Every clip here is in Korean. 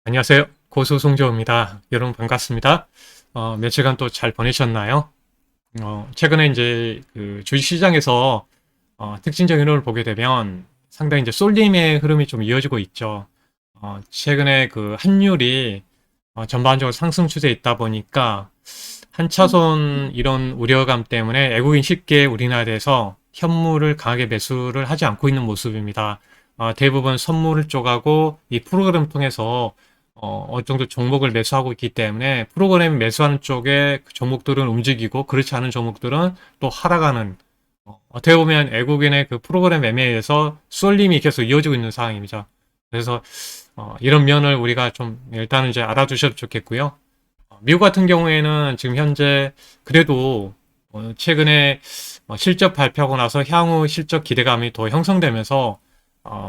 안녕하세요. 고수 송재호입니다. 여러분 반갑습니다. 며칠간 또 잘 보내셨나요? 최근에 이제 그 주식시장에서 특징적인 흐름을 보게 되면 상당히 이제 쏠림의 흐름이 좀 이어지고 있죠. 최근에 그 환율이 전반적으로 상승 추세에 있다 보니까 한차선 이런 우려감 때문에 외국인 쉽게 우리나라에서 현물을 강하게 매수를 하지 않고 있는 모습입니다. 대부분 선물 쪽하고 이 프로그램 통해서 어느 정도 종목을 매수하고 있기 때문에 프로그램 매수하는 쪽에 그 종목들은 움직이고 그렇지 않은 종목들은 또 하락하는 어떻게 보면 외국인의 그 프로그램 매매에서 쏠림이 계속 이어지고 있는 상황입니다. 그래서 이런 면을 우리가 좀 일단은 이제 알아두셔도 좋겠고요. 미국 같은 경우에는 지금 현재 그래도 최근에 실적 발표하고 나서 향후 실적 기대감이 더 형성되면서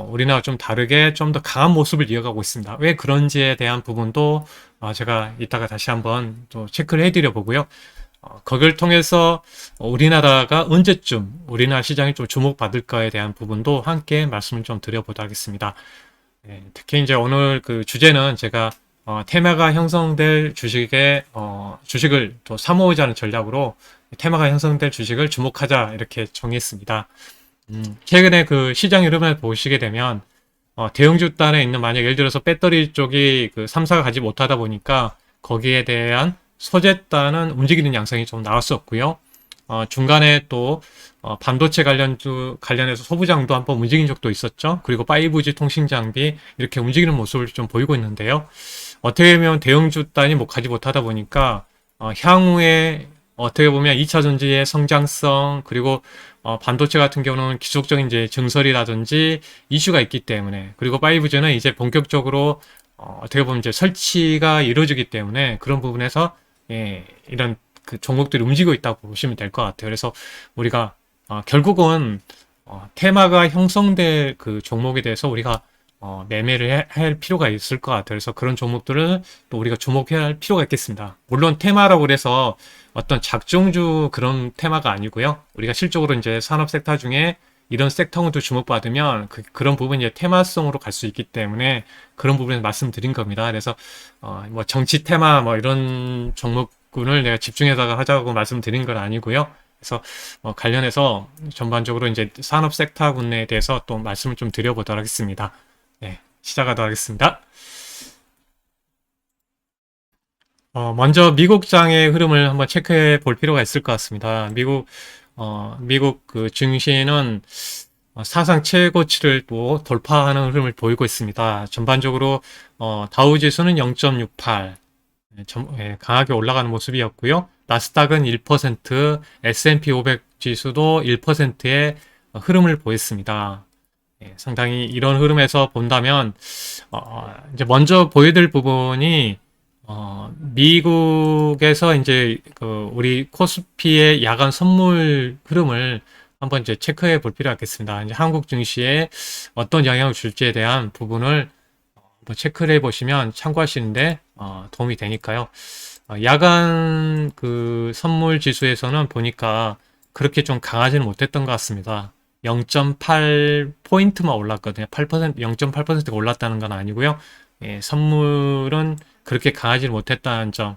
우리나라 좀 다르게 좀 더 강한 모습을 이어가고 있습니다. 왜 그런지에 대한 부분도 제가 이따가 다시 한번 또 체크를 해드려 보고요. 거기를 통해서 우리나라가 언제쯤 우리나라 시장이 좀 주목받을까에 대한 부분도 함께 말씀을 좀 드려보도록 하겠습니다. 네, 특히 이제 오늘 그 주제는 제가 테마가 형성될 주식을 또 사모으자는 전략으로 테마가 형성될 주식을 주목하자 이렇게 정했습니다. 최근에 그 시장 흐름을 보시게 되면 대형주 단에 있는 만약 예를 들어서 배터리 쪽이 그 3사가 가지 못하다 보니까 거기에 대한 소재단은 움직이는 양상이 좀 나왔었고요. 중간에 또 반도체 관련해서 소부장도 한번 움직인 적도 있었죠. 그리고 5G 통신 장비 이렇게 움직이는 모습을 좀 보이고 있는데요. 어떻게 보면 대형주 단이 뭐 가지 못하다 보니까 향후에 어떻게 보면 2차 전지의 성장성 그리고 반도체 같은 경우는 기술적인 이제 증설이라든지 이슈가 있기 때문에 그리고 5G는 이제 본격적으로 어떻게 보면 이제 설치가 이루어지기 때문에 그런 부분에서 이런 그 종목들이 움직이고 있다고 보시면 될 것 같아요. 그래서 우리가 결국은 테마가 형성될 그 종목에 대해서 우리가 매매를 할 필요가 있을 것 같아요. 그래서 그런 종목들을 또 우리가 주목해야 할 필요가 있겠습니다. 물론 테마라고 그래서 어떤 작정주 그런 테마가 아니고요. 우리가 실적으로 이제 산업 섹터 중에 이런 섹터도 주목받으면 그런 부분이 이제 테마성으로 갈 수 있기 때문에 그런 부분에서 말씀드린 겁니다. 그래서 뭐 정치 테마 뭐 이런 종목군을 내가 집중해서 하자고 말씀드린 건 아니고요. 그래서 관련해서 전반적으로 이제 산업 섹터군에 대해서 또 말씀을 좀 드려보도록 하겠습니다. 네, 시작하도록 하겠습니다. 먼저 미국장의 흐름을 한번 체크해 볼 필요가 있을 것 같습니다. 미국 그 증시는 사상 최고치를 또 돌파하는 흐름을 보이고 있습니다. 전반적으로 다우지수는 0.68, 강하게 올라가는 모습이었고요. 나스닥은 1%, S&P 500 지수도 1%의 흐름을 보였습니다. 상당히 이런 흐름에서 본다면 이제 먼저 보여드릴 부분이 미국에서 이제 그 우리 코스피의 야간 선물 흐름을 한번 이제 체크해 볼 필요가 있겠습니다. 이제 한국 증시에 어떤 영향을 줄지에 대한 부분을 한번 체크를 해 보시면 참고하시는데 도움이 되니까요. 야간 그 선물 지수에서는 보니까 그렇게 좀 강하지는 못했던 것 같습니다. 0.8포인트만 올랐거든요. 8%, 0.8%가 올랐다는 건 아니고요. 선물은 그렇게 강하지 못했다는 점.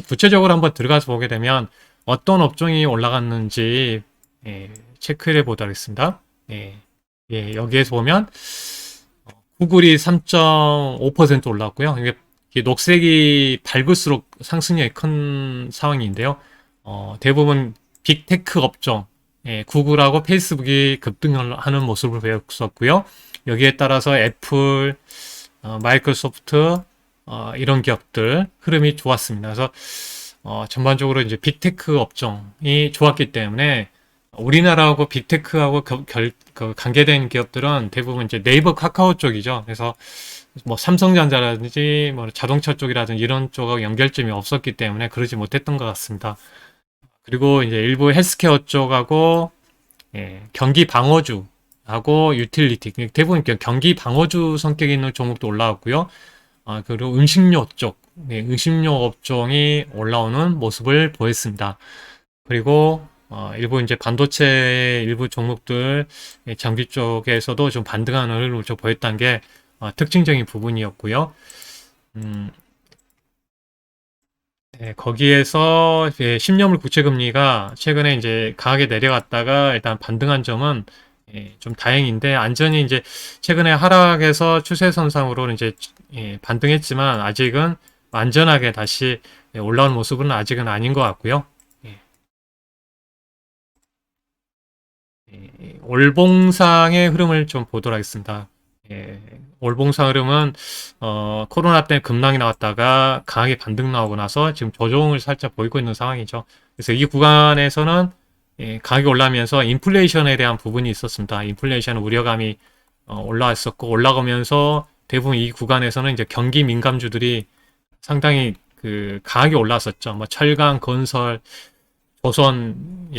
구체적으로 한번 들어가서 보게 되면 어떤 업종이 올라갔는지 체크해 보도록 하겠습니다. 여기에서 보면 구글이 3.5% 올랐고요. 이게 녹색이 밝을수록 상승력이 큰 상황인데요. 대부분 빅테크 업종, 구글하고 페이스북이 급등하는 모습을 보였었고요. 여기에 따라서 애플, 마이크로소프트, 이런 기업들 흐름이 좋았습니다. 그래서 전반적으로 이제 빅테크 업종이 좋았기 때문에 우리나라하고 빅테크하고 관계된 기업들은 대부분 이제 네이버 카카오 쪽이죠. 그래서 뭐 삼성전자라든지 뭐 자동차 쪽이라든지 이런 쪽하고 연결점이 없었기 때문에 그러지 못했던 것 같습니다. 그리고 이제 일부 헬스케어 쪽하고 경기 방어주하고 유틸리티 대부분 경기 방어주 성격이 있는 종목도 올라왔고요. 그리고 음식료 쪽, 음식료 업종이 올라오는 모습을 보였습니다. 그리고 일부 이제 반도체 일부 종목들 장비 쪽에서도 좀 반등하는 흐름을 좀 보였다는 게 특징적인 부분이었고요. 음, 네, 거기에서 이제 10년물 국채 금리가 최근에 이제 강하게 내려갔다가 일단 반등한 점은 좀 다행인데, 안전히 이제 최근에 하락해서 추세선상으로는 이제 반등했지만 아직은 안전하게 다시 올라온 모습은 아직은 아닌 것 같고요. 예, 올봉상의 흐름을 좀 보도록 하겠습니다. 예, 올봉상 흐름은 코로나 때문에 급락이 나왔다가 강하게 반등 나오고 나서 지금 조정을 살짝 보이고 있는 상황이죠. 그래서 이 구간에서는 강하게 올라오면서 인플레이션에 대한 부분이 있었습니다. 인플레이션 우려감이 올라왔었고, 올라가면서 대부분 이 구간에서는 이제 경기 민감주들이 상당히 그 강하게 올라왔었죠. 뭐 철강, 건설, 조선,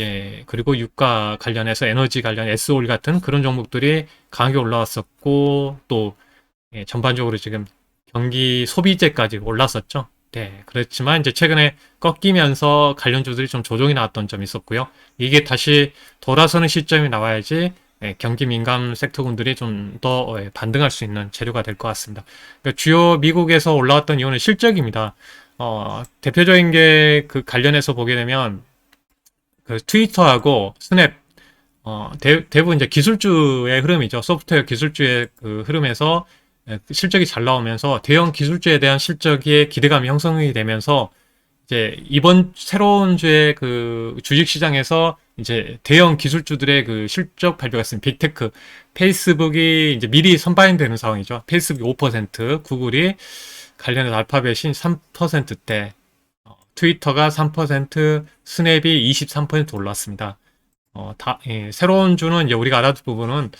그리고 유가 관련해서 에너지 관련 S올 같은 그런 종목들이 강하게 올라왔었고, 또, 전반적으로 지금 경기 소비재까지 올랐었죠. 네, 그렇지만 이제 최근에 꺾이면서 관련주들이 좀 조정이 나왔던 점이 있었고요. 이게 다시 돌아서는 시점이 나와야지 경기 민감 섹터군들이 좀 더 반등할 수 있는 재료가 될 것 같습니다. 그러니까 주요 미국에서 올라왔던 이유는 실적입니다. 대표적인 게 그 관련해서 보게 되면 그 트위터하고 스냅, 대부분 이제 기술주의 흐름이죠. 소프트웨어 기술주의 그 흐름에서 실적이 잘 나오면서 대형 기술주에 대한 실적의 기대감이 형성이 되면서 이제 이번 새로운 주의 그 주식 시장에서 이제 대형 기술주들의 그 실적 발표가 있습니다. 빅테크, 페이스북이 이제 미리 선반영되는 상황이죠. 페이스북이 5%, 구글이 관련해서 알파벳이 3%대, 트위터가 3%, 스냅이 23% 올랐습니다. 새로운 주는 이제 우리가 알아둘 부분은,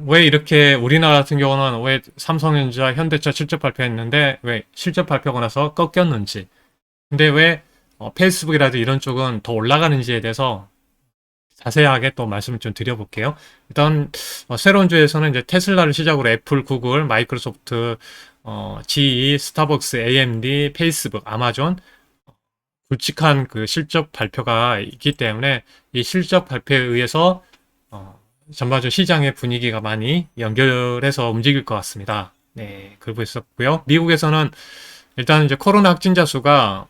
왜 이렇게 우리나라 같은 경우는 왜 삼성전자, 현대차 실적 발표했는데 왜 실적 발표가 나서 꺾였는지, 근데 왜 페이스북이라도 이런 쪽은 더 올라가는지에 대해서 자세하게 또 말씀을 좀 드려볼게요. 일단 새로운 주에서는 이제 테슬라를 시작으로 애플, 구글, 마이크로소프트, GE, 스타벅스, AMD, 페이스북, 아마존 굵직한 그 실적 발표가 있기 때문에 이 실적 발표에 의해서 전반적으로 시장의 분위기가 많이 연결해서 움직일 것 같습니다. 네, 그러고 있었고요. 미국에서는 일단 이제 코로나 확진자 수가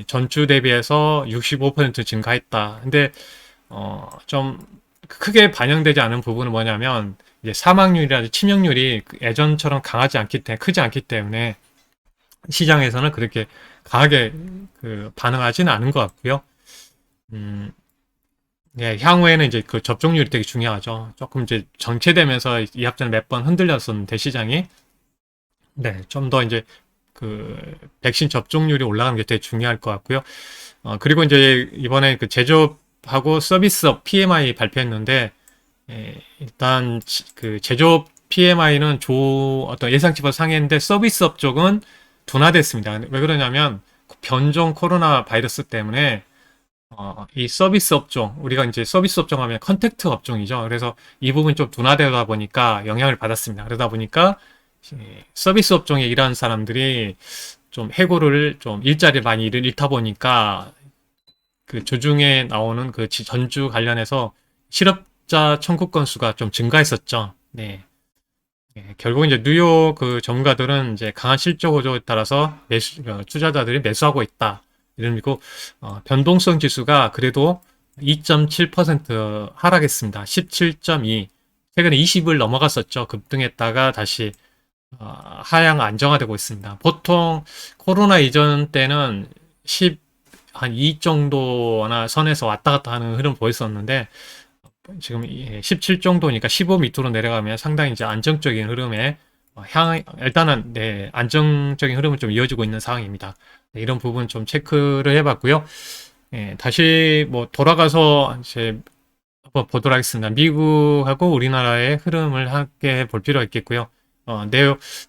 전주 대비해서 65% 증가했다. 근데 좀 크게 반영되지 않은 부분은 뭐냐면 이제 사망률이라든지 치명률이 예전처럼 강하지 않기 때문에 크지 않기 때문에 시장에서는 그렇게 강하게 그 반응하지는 않은 것 같고요. 음, 향후에는 이제 그 접종률이 되게 중요하죠. 조금 이제 정체되면서 이 합전에 몇 번 흔들렸었는데 시장이 좀 더 이제 그 백신 접종률이 올라가는 게 되게 중요할 것 같고요. 그리고 이제 이번에 그 제조업하고 서비스업 PMI 발표했는데 일단 그 제조업 PMI는 어떤 예상치보다 상했는데 서비스업 쪽은 둔화됐습니다. 왜 그러냐면 변종 코로나 바이러스 때문에 이 서비스 업종, 우리가 이제 서비스 업종 하면 컨택트 업종이죠. 그래서 이 부분이 좀 둔화되다 보니까 영향을 받았습니다. 그러다 보니까 서비스 업종에 일하는 사람들이 좀 해고를 좀 일자리를 많이 잃다 보니까 그 주중에 나오는 그 전주 관련해서 실업자 청구 건수가 좀 증가했었죠. 네. 결국 이제 뉴욕 그 전문가들은 이제 강한 실적 호조에 따라서 투자자들이 매수하고 있다. 이런 의미고, 변동성 지수가 그래도 2.7% 하락했습니다. 17.2. 최근에 20을 넘어갔었죠. 급등했다가 다시 하향 안정화되고 있습니다. 보통 코로나 이전 때는 한 2 정도나 선에서 왔다 갔다 하는 흐름 보였었는데 지금 17 정도니까 15 밑으로 내려가면 상당히 이제 안정적인 흐름에 일단은 안정적인 흐름은 좀 이어지고 있는 상황입니다. 이런 부분 좀 체크를 해봤고요. 다시 뭐 돌아가서 이제 한번 보도록 하겠습니다. 미국하고 우리나라의 흐름을 함께 볼 필요가 있겠고요.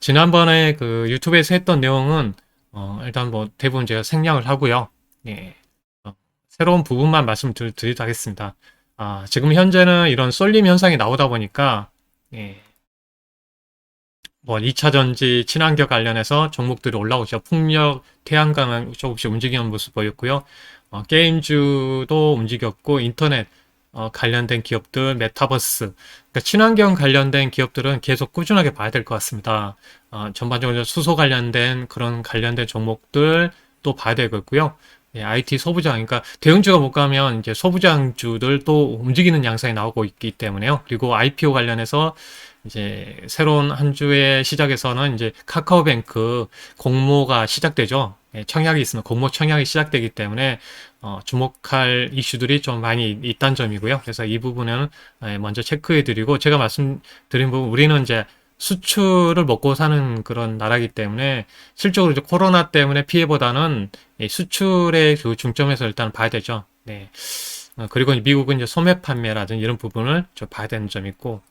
지난번에 그 유튜브에서 했던 내용은 일단 뭐 대부분 제가 생략을 하고요. 새로운 부분만 말씀드리도록 하겠습니다. 지금 현재는 이런 쏠림 현상이 나오다 보니까 뭐 2차 전지, 친환경 관련해서 종목들이 올라오죠. 풍력, 태양광은 조금씩 움직이는 모습 보였고요. 게임주도 움직였고 인터넷 관련된 기업들, 메타버스, 그러니까 친환경 관련된 기업들은 계속 꾸준하게 봐야 될 것 같습니다. 전반적으로 수소 관련된 그런 관련된 종목들 또 봐야 되겠고요. 예, IT 소부장, 그러니까 대형주가 못 가면 이제 소부장주들 또 움직이는 양상이 나오고 있기 때문에요. 그리고 IPO 관련해서 이제 새로운 한 주의 시작에서는 이제 카카오뱅크 공모가 시작되죠. 예, 청약이 있으면 공모 청약이 시작되기 때문에 주목할 이슈들이 좀 많이 있다는 점이고요. 그래서 이 부분은 먼저 체크해드리고 제가 말씀드린 부분 우리는 이제 수출을 먹고 사는 그런 나라이기 때문에 실적으로 이제 코로나 때문에 피해보다는 이 수출의 그 중점에서 일단 봐야 되죠. 네. 그리고 미국은 이제 소매 판매라든지 이런 부분을 좀 봐야 되는 점이 있고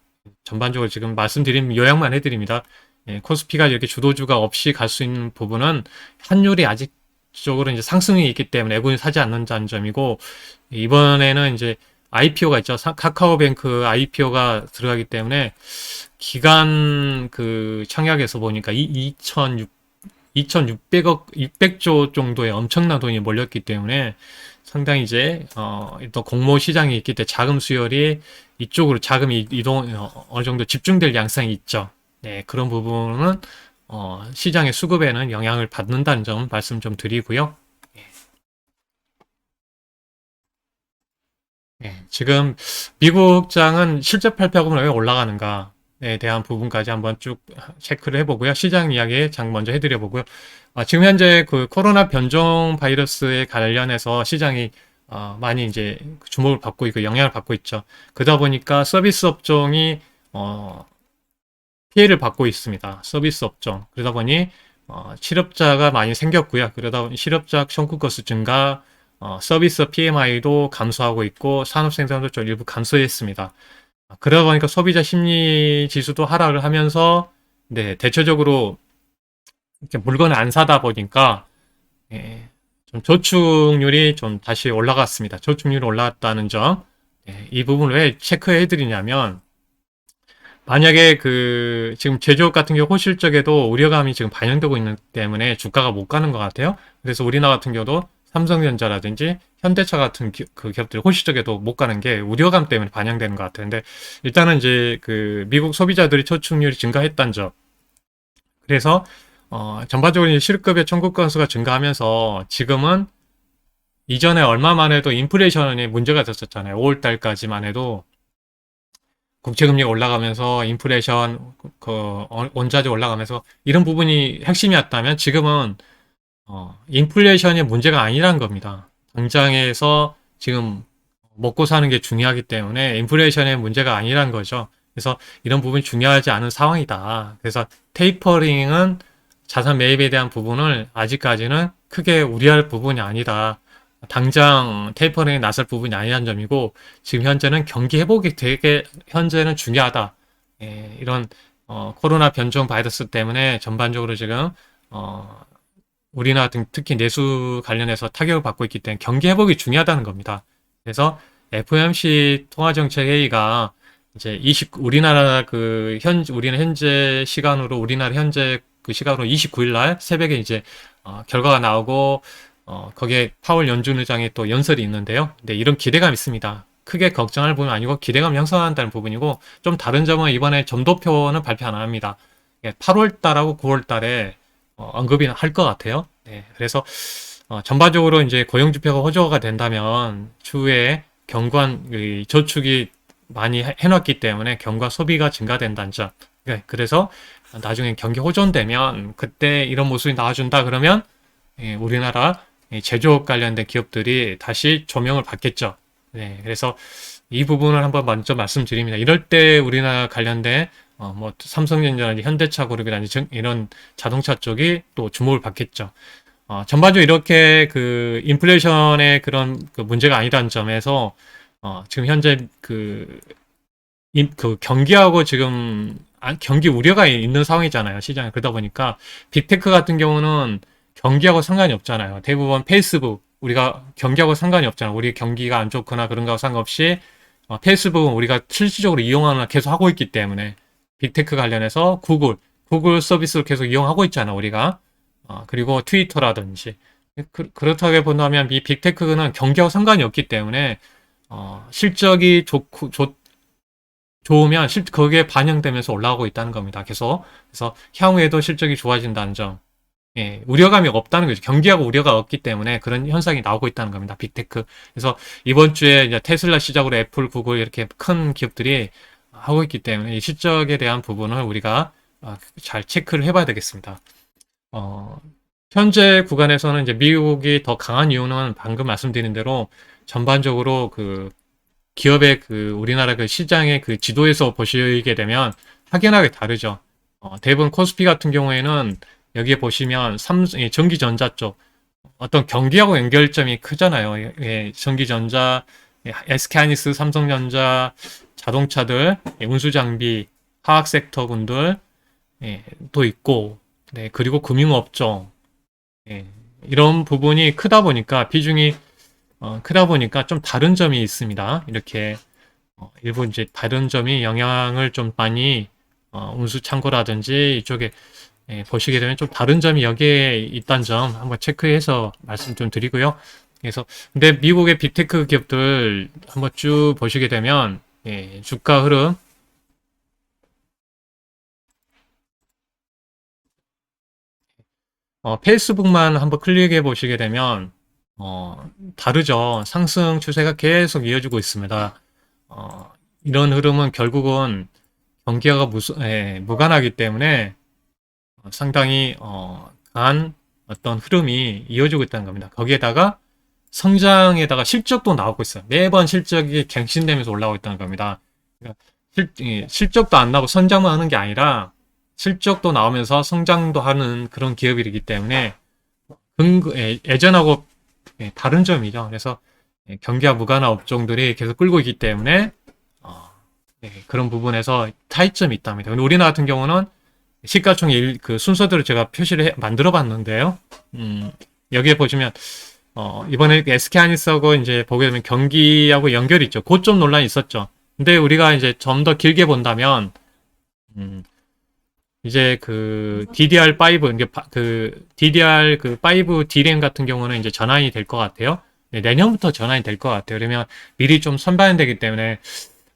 전반적으로 지금 말씀드린 요약만 해드립니다. 예, 코스피가 이렇게 주도주가 없이 갈 수 있는 부분은 환율이 아직적으로 이제 상승이 있기 때문에 애군이 사지 않는다는 점이고 이번에는 이제 IPO가 있죠. 카카오뱅크 IPO가 들어가기 때문에 기간 그 청약에서 보니까 2,600억, 600조 정도의 엄청난 돈이 몰렸기 때문에 상당히 이제 또 공모 시장이 있기 때문에 자금 수혈이 이쪽으로 자금이 이동 어느 정도 집중될 양상이 있죠. 네, 그런 부분은 시장의 수급에는 영향을 받는다는 점 말씀 좀 드리고요. 예, 지금 미국장은 실제 발표하고는 왜 올라가는가에 대한 부분까지 한번 쭉 체크를 해보고요. 시장 이야기 장 먼저 해드려 보고요. 지금 현재 그 코로나 변종 바이러스에 관련해서 시장이 많이 이제 주목을 받고 있고 영향을 받고 있죠. 그러다 보니까 서비스 업종이 피해를 받고 있습니다. 서비스 업종. 그러다 보니 실업자가 많이 생겼고요. 그러다 보니 실업자 청구 건수 증가, 서비스 PMI도 감소하고 있고 산업 생산도 좀 일부 감소했습니다. 그러다 보니까 소비자 심리 지수도 하락을 하면서 네, 대체적으로 이렇게 물건을 안 사다 보니까 예, 좀 저축률이 좀 다시 올라갔습니다. 저축률이 올라갔다는 점. 예, 이 부분을 왜 체크해 드리냐면 만약에 그 지금 제조업 같은 경우 호실적에도 우려감이 지금 반영되고 있는 때문에 주가가 못 가는 것 같아요. 그래서 우리나라 같은 경우도 삼성전자라든지 현대차 같은 그 기업들이 호실적에도 못 가는 게 우려감 때문에 반영되는 것 같아요. 근데 일단은 이제 그 미국 소비자들이 저축률이 증가했다는 점. 그래서 전반적으로 이제 실급의 청구 건수가 증가하면서 지금은 이전에 얼마만 해도 인플레이션이 문제가 됐었잖아요. 5월 달까지만 해도 국채금리가 올라가면서 인플레이션, 원자재 올라가면서 이런 부분이 핵심이었다면 지금은 인플레이션이 문제가 아니란 겁니다. 당장에서 지금 먹고 사는 게 중요하기 때문에 인플레이션의 문제가 아니란 거죠. 그래서 이런 부분이 중요하지 않은 상황이다. 그래서 테이퍼링은 자산 매입에 대한 부분을 아직까지는 크게 우려할 부분이 아니다. 당장 테이퍼링에 나설 부분이 아니라는 점이고 지금 현재는 경기 회복이 되게 현재는 중요하다. 예, 이런 코로나 변종 바이러스 때문에 전반적으로 지금 우리나라 등 특히 내수 관련해서 타격을 받고 있기 때문에 경기 회복이 중요하다는 겁니다. 그래서 FOMC 통화정책회의가 이제 우리나라 우리는 현재 시간으로 우리나라 현재 그 시간으로 29일 날 새벽에 이제 결과가 나오고 거기에 파월 연준 의장의 또 연설이 있는데요. 근데 이런 기대감이 있습니다. 크게 걱정할 부분은 아니고 기대감 형성한다는 부분이고 좀 다른 점은 이번에 점도표는 발표 안 합니다. 8월 달하고 9월 달에 언급이 할 것 같아요. 네, 그래서 전반적으로 이제 고용지표가 호조가 된다면 추후에 경관 저축이 많이 해놨기 때문에 경과 소비가 증가된다는 점. 그래서 나중에 경기 호전되면 그때 이런 모습이 나와준다 그러면 우리나라 제조업 관련된 기업들이 다시 조명을 받겠죠. 네, 그래서 이 부분을 한번 먼저 말씀드립니다. 이럴 때 우리나라 관련된 뭐 삼성전자라든지 현대차 그룹이라든지 이런 자동차 쪽이 또 주목을 받겠죠. 전반적으로 이렇게 그 인플레이션의 그런 그 문제가 아니라는 점에서 지금 현재 그 경기하고 지금 경기 우려가 있는 상황이잖아요. 시장에. 그러다 보니까 빅테크 같은 경우는 경기하고 상관이 없잖아요. 대부분 페이스북 우리가 경기하고 상관이 없잖아요. 우리 경기가 안 좋거나 그런 거하고 상관없이 페이스북은 우리가 실질적으로 이용하거나 계속 하고 있기 때문에 빅테크 관련해서 구글 서비스를 계속 이용하고 있잖아 우리가. 그리고 트위터라든지 그렇다고 본다면 이 빅테크는 경기하고 상관이 없기 때문에 실적이 좋으면 거기에 반영되면서 올라가고 있다는 겁니다. 그래서 향후에도 실적이 좋아진다는 점. 예, 우려감이 없다는 거죠. 경기하고 우려가 없기 때문에 그런 현상이 나오고 있다는 겁니다. 빅테크. 그래서 이번 주에 이제 테슬라 시작으로 애플, 구글 이렇게 큰 기업들이 하고 있기 때문에 이 실적에 대한 부분을 우리가 잘 체크를 해봐야 되겠습니다. 어, 현재 구간에서는 이제 미국이 더 강한 이유는 방금 말씀드린 대로 전반적으로 그 기업의 그 우리나라 그 시장의 그 지도에서 보시게 되면 확연하게 다르죠. 대부분 코스피 같은 경우에는 여기에 보시면 전기전자 쪽 어떤 경기하고 연결점이 크잖아요. 예, 전기전자, SK하이닉스, 삼성전자, 자동차들, 운수장비, 화학 섹터군들 예, 또 있고, 네, 그리고 금융업종 예, 이런 부분이 크다 보니까 비중이 크다 보니까 좀 다른 점이 있습니다. 이렇게 일부 이제 다른 점이 영향을 좀 많이 운수창고라든지 이쪽에 예, 보시게 되면 좀 다른 점이 여기에 있다는 점 한번 체크해서 말씀 좀 드리고요. 그래서 근데 미국의 빅테크 기업들 한번 쭉 보시게 되면 예, 주가 흐름 페이스북만 한번 클릭해 보시게 되면 다르죠. 상승 추세가 계속 이어지고 있습니다. 이런 흐름은 결국은 경기가 무관하기 때문에 상당히 강한 어떤 흐름이 이어지고 있다는 겁니다. 거기에다가 성장에다가 실적도 나오고 있어요. 매번 실적이 갱신되면서 올라오고 있다는 겁니다. 그러니까 실적도 안 나오고 성장만 하는 게 아니라 실적도 나오면서 성장도 하는 그런 기업이기 때문에 예전하고 다른 점이죠. 그래서 경기와 무관한 업종들이 계속 끌고 있기 때문에 그런 부분에서 차이점이 있답니다. 근데 우리나라 같은 경우는 시가총액 그 순서대로 제가 표시를 만들어 봤는데요. 여기에 보시면 이번에 SK하이닉스하고 이제 보게 되면 경기하고 연결이 있죠. 고점 논란이 있었죠. 근데 우리가 이제 좀 더 길게 본다면 이제 그 DDR5 이게 그 DDR 그 5 D램 같은 경우는 이제 전환이 될 것 같아요. 네, 내년부터 전환이 될 것 같아요. 그러면 미리 좀 선반영되기 때문에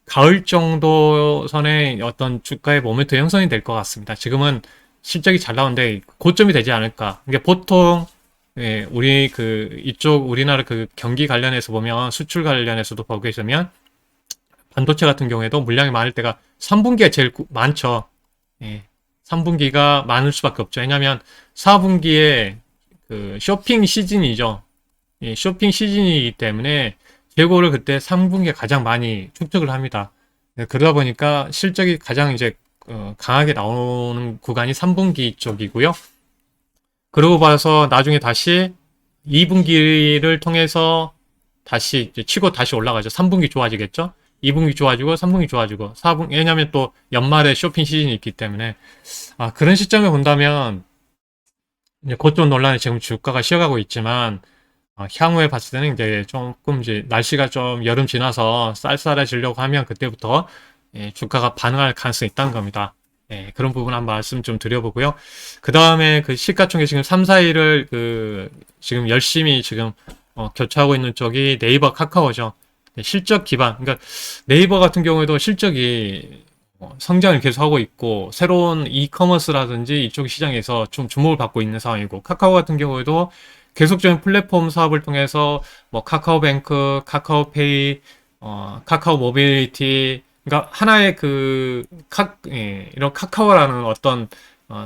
가을 정도 선에 어떤 주가의 모멘트 형성이 될 것 같습니다. 지금은 실적이 잘 나오는데 고점이 되지 않을까. 이게 보통 우리 그 이쪽 우리나라 그 경기 관련해서 보면 수출 관련해서도 보게 되면 반도체 같은 경우에도 물량이 많을 때가 3분기가 제일 많죠. 예, 3분기가 많을 수밖에 없죠. 왜냐하면 4분기에 그 쇼핑 시즌이죠. 예, 쇼핑 시즌이기 때문에 재고를 그때 3분기에 가장 많이 축적을 합니다. 네, 그러다 보니까 실적이 가장 이제 강하게 나오는 구간이 3분기 쪽이고요. 그러고 봐서 나중에 다시 2분기를 통해서 다시 치고 다시 올라가죠. 3분기 좋아지겠죠? 2분기 좋아지고 3분기 좋아지고 4분기 왜냐하면 또 연말에 쇼핑 시즌이 있기 때문에 그런 시점에 본다면 이제 고점 논란이 지금 주가가 쉬어가고 있지만 향후에 봤을 때는 이제 조금 이제 날씨가 좀 여름 지나서 쌀쌀해지려고 하면 그때부터 주가가 반응할 가능성이 있다는 겁니다. 그런 부분 한번 말씀 좀 드려보고요. 그 다음에 그 시가총액 지금 3, 4위를 그 지금 열심히 지금 교차하고 있는 쪽이 네이버, 카카오죠. 실적 기반. 그러니까 네이버 같은 경우에도 실적이 성장을 계속하고 있고 새로운 이커머스라든지 이쪽 시장에서 좀 주목을 받고 있는 상황이고 카카오 같은 경우에도 계속적인 플랫폼 사업을 통해서 뭐 카카오뱅크, 카카오페이, 카카오 모빌리티 그러니까 하나의 이런 카카오라는 어떤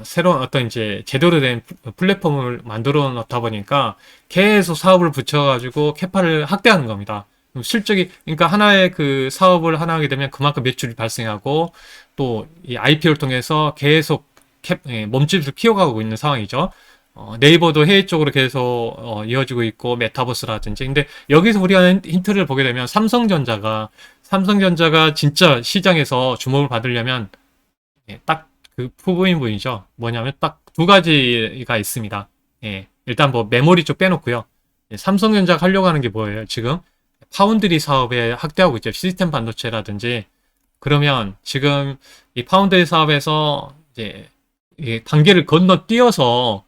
새로운 어떤 이제 제대로 된 플랫폼을 만들어 놓다 보니까 계속 사업을 붙여가지고 캐파를 확대하는 겁니다. 실적이 그러니까 하나의 그 사업을 하나 하게 되면 그만큼 매출이 발생하고 또 이 IPO를 통해서 계속 몸집을 키워가고 있는 상황이죠. 네이버도 해외 쪽으로 계속 이어지고 있고 메타버스라든지 근데 여기서 우리가 힌트를 보게 되면 삼성전자가 진짜 시장에서 주목을 받으려면 딱 그 부분이죠. 뭐냐면 딱 두 가지가 있습니다. 일단 뭐 메모리 쪽 빼놓고요. 삼성전자가 하려고 하는 게 뭐예요? 지금 파운드리 사업에 확대하고 있죠. 시스템 반도체라든지 그러면 지금 이 파운드리 사업에서 이제 단계를 건너뛰어서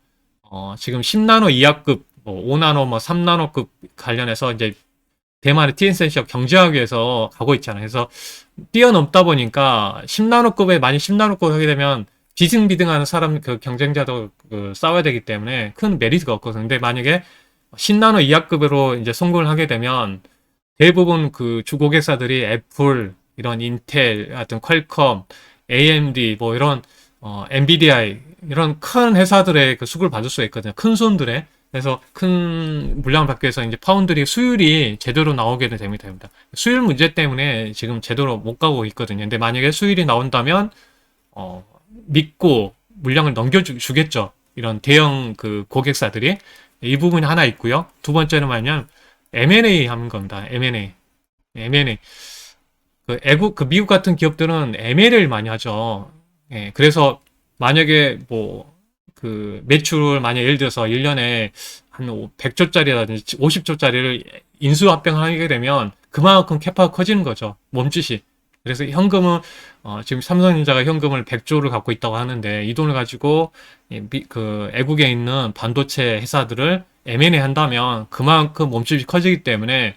지금 10나노 이하급, 뭐 5나노, 뭐 3나노급 관련해서 이제 대만의 TSMC가 경쟁하기 위해서 가고 있잖아요. 그래서 뛰어넘다 보니까 10나노급에 많이 10나노급 하게 되면 비등비등하는 사람 그 경쟁자도 그 싸워야 되기 때문에 큰 메리트가 없거든요. 근데 만약에 10나노 이하급으로 이제 성공을 하게 되면 대부분 그 주고객사들이 애플, 이런 인텔 같은 퀄컴, AMD 뭐 이런 엔비디아 이런 큰 회사들의 그 수급을 받을 수가 있거든요. 큰 손들의. 그래서 큰 물량을 받기 위해서 이제 파운드리 수율이 제대로 나오게 됩니다. 수율 문제 때문에 지금 제대로 못 가고 있거든요. 근데 만약에 수율이 나온다면 믿고 물량을 넘겨주겠죠. 이런 대형 그 고객사들이. 이 부분이 하나 있고요. 두 번째는 뭐냐면 M&A 하는 겁니다. M&A. M&A. 그 미국 같은 기업들은 M&A를 많이 하죠. 예, 그래서 만약에 뭐 그 매출을 만약 예를 들어서 1년에 한 100조짜리라든지 50조짜리를 인수합병하게 되면 그만큼 캐파가 커지는 거죠. 몸짓이. 그래서 현금은 지금 삼성전자가 현금을 100조를 갖고 있다고 하는데 이 돈을 가지고 그 애국에 있는 반도체 회사들을 M&A 한다면 그만큼 몸집이 커지기 때문에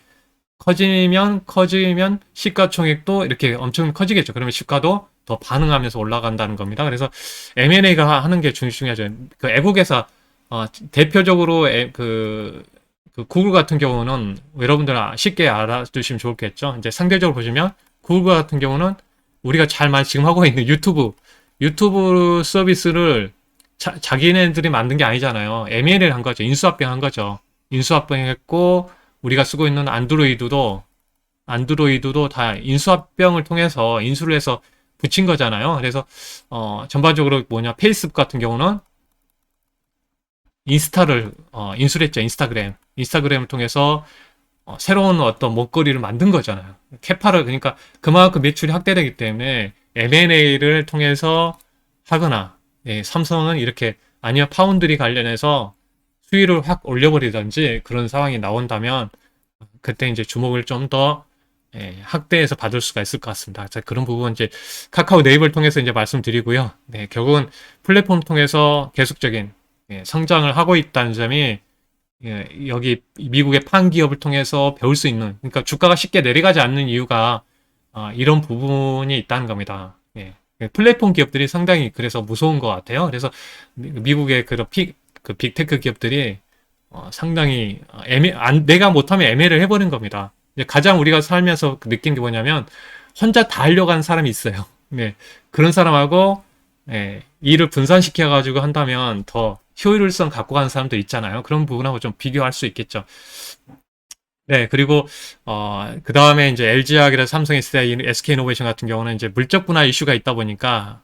커지면 시가총액도 이렇게 엄청 커지겠죠. 그러면 시가도 더 반응하면서 올라간다는 겁니다. 그래서 M&A가 하는 게 중요하죠. 그 애국에서 대표적으로 그 구글 같은 경우는 여러분들 쉽게 알아두시면 좋겠죠. 이제 상대적으로 보시면 구글 같은 경우는 우리가 지금 하고 있는 유튜브 서비스를 자기네들이 만든 게 아니잖아요. M&A를 한 거죠. 인수합병 한 거죠. 인수합병했고 우리가 쓰고 있는 안드로이드도 다 인수합병을 통해서 인수를 해서 붙인 거잖아요. 그래서 전반적으로 페이스북 같은 경우는 인스타를 인수를 했죠. 인스타그램을 통해서 새로운 어떤 먹거리를 만든 거잖아요. 그러니까 그만큼 매출이 확대되기 때문에 M&A를 통해서 하거나, 예, 삼성은 이렇게 아니면 파운드리 관련해서 수위를 확 올려버리든지 그런 상황이 나온다면 그때 이제 주목을 좀 더 확대해서 받을 수가 있을 것 같습니다. 자, 그런 부분 이제 카카오 네이버를 통해서 이제 말씀드리고요. 네, 결국은 플랫폼 통해서 계속적인 성장을 하고 있다는 점이 여기 미국의 판 기업을 통해서 배울 수 있는, 그러니까 주가가 쉽게 내려가지 않는 이유가 이런 부분이 있다는 겁니다. 예. 플랫폼 기업들이 상당히 그래서 무서운 것 같아요. 그래서 미국의 그 빅테크 기업들이 상당히 내가 못하면 애매를 해버린 겁니다. 가장 우리가 살면서 느낀 게 뭐냐면 혼자 다 하려고 하는 사람이 있어요. 네, 그런 사람하고 일을 분산시켜가지고 한다면 더 효율성 갖고 가는 사람도 있잖아요. 그런 부분하고 좀 비교할 수 있겠죠. 네, 그리고 그 다음에 이제 LG화학이나 삼성 SK이노베이션 같은 경우는 이제 물적 분할 이슈가 있다 보니까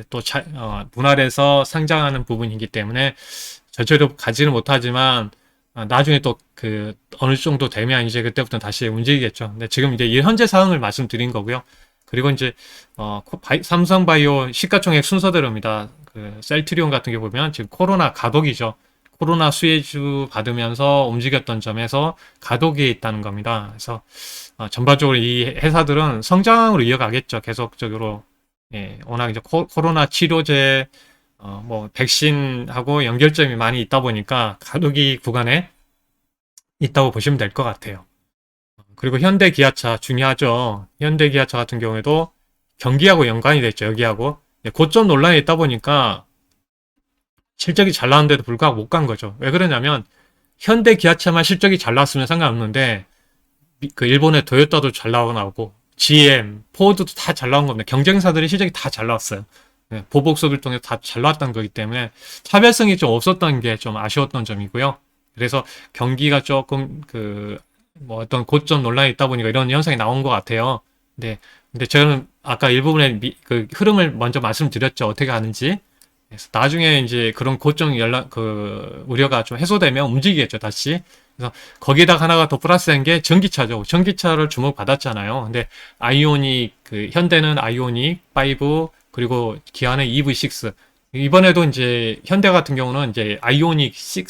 또 분할해서 상장하는 부분이기 때문에 저처럼 가지는 못하지만 나중에 또 어느 정도 되면 이제 그때부터 다시 움직이겠죠. 근데 지금 이제 현재 상황을 말씀드린 거고요. 그리고 이제 삼성바이오 시가총액 순서대로입니다. 그 셀트리온 같은 경우 보면 지금 코로나 가독이죠. 코로나 수혜주 받으면서 움직였던 점에서 가독이 있다는 겁니다. 그래서 전반적으로 이 회사들은 성장으로 이어가겠죠. 계속적으로. 예, 워낙 이제 코로나 치료제 뭐 백신하고 연결점이 많이 있다 보니까 가덕이 구간에 있다고 보시면 될 것 같아요. 그리고 현대기아차 중요하죠. 현대기아차 같은 경우에도 경기하고 연관이 됐죠. 여기하고 고점 논란이 있다 보니까 실적이 잘 나왔는데도 불구하고 못 간 거죠. 왜 그러냐면 현대기아차만 실적이 잘 나왔으면 상관없는데 그 일본의 도요타도 잘 나오고 GM, 포드도 다 잘 나온 겁니다. 경쟁사들의 실적이 다 잘 나왔어요. 보복 수업을 통해서 다 잘 나왔던 거기 때문에 차별성이 좀 없었던 게 좀 아쉬웠던 점이고요. 그래서 경기가 조금 뭐 어떤 고점 논란이 있다 보니까 이런 현상이 나온 것 같아요. 근데 저는 아까 일부분의 그 흐름을 먼저 말씀드렸죠. 어떻게 하는지. 그래서 나중에 이제 그런 고점 우려가 좀 해소되면 움직이겠죠, 다시. 그래서 거기에다가 하나가 더 플러스된 게 전기차죠. 전기차를 주목받았잖아요. 근데 현대는 아이오닉 5, 그리고 기아는 EV6. 이번에도 이제 현대 같은 경우는 이제 아이오닉 6,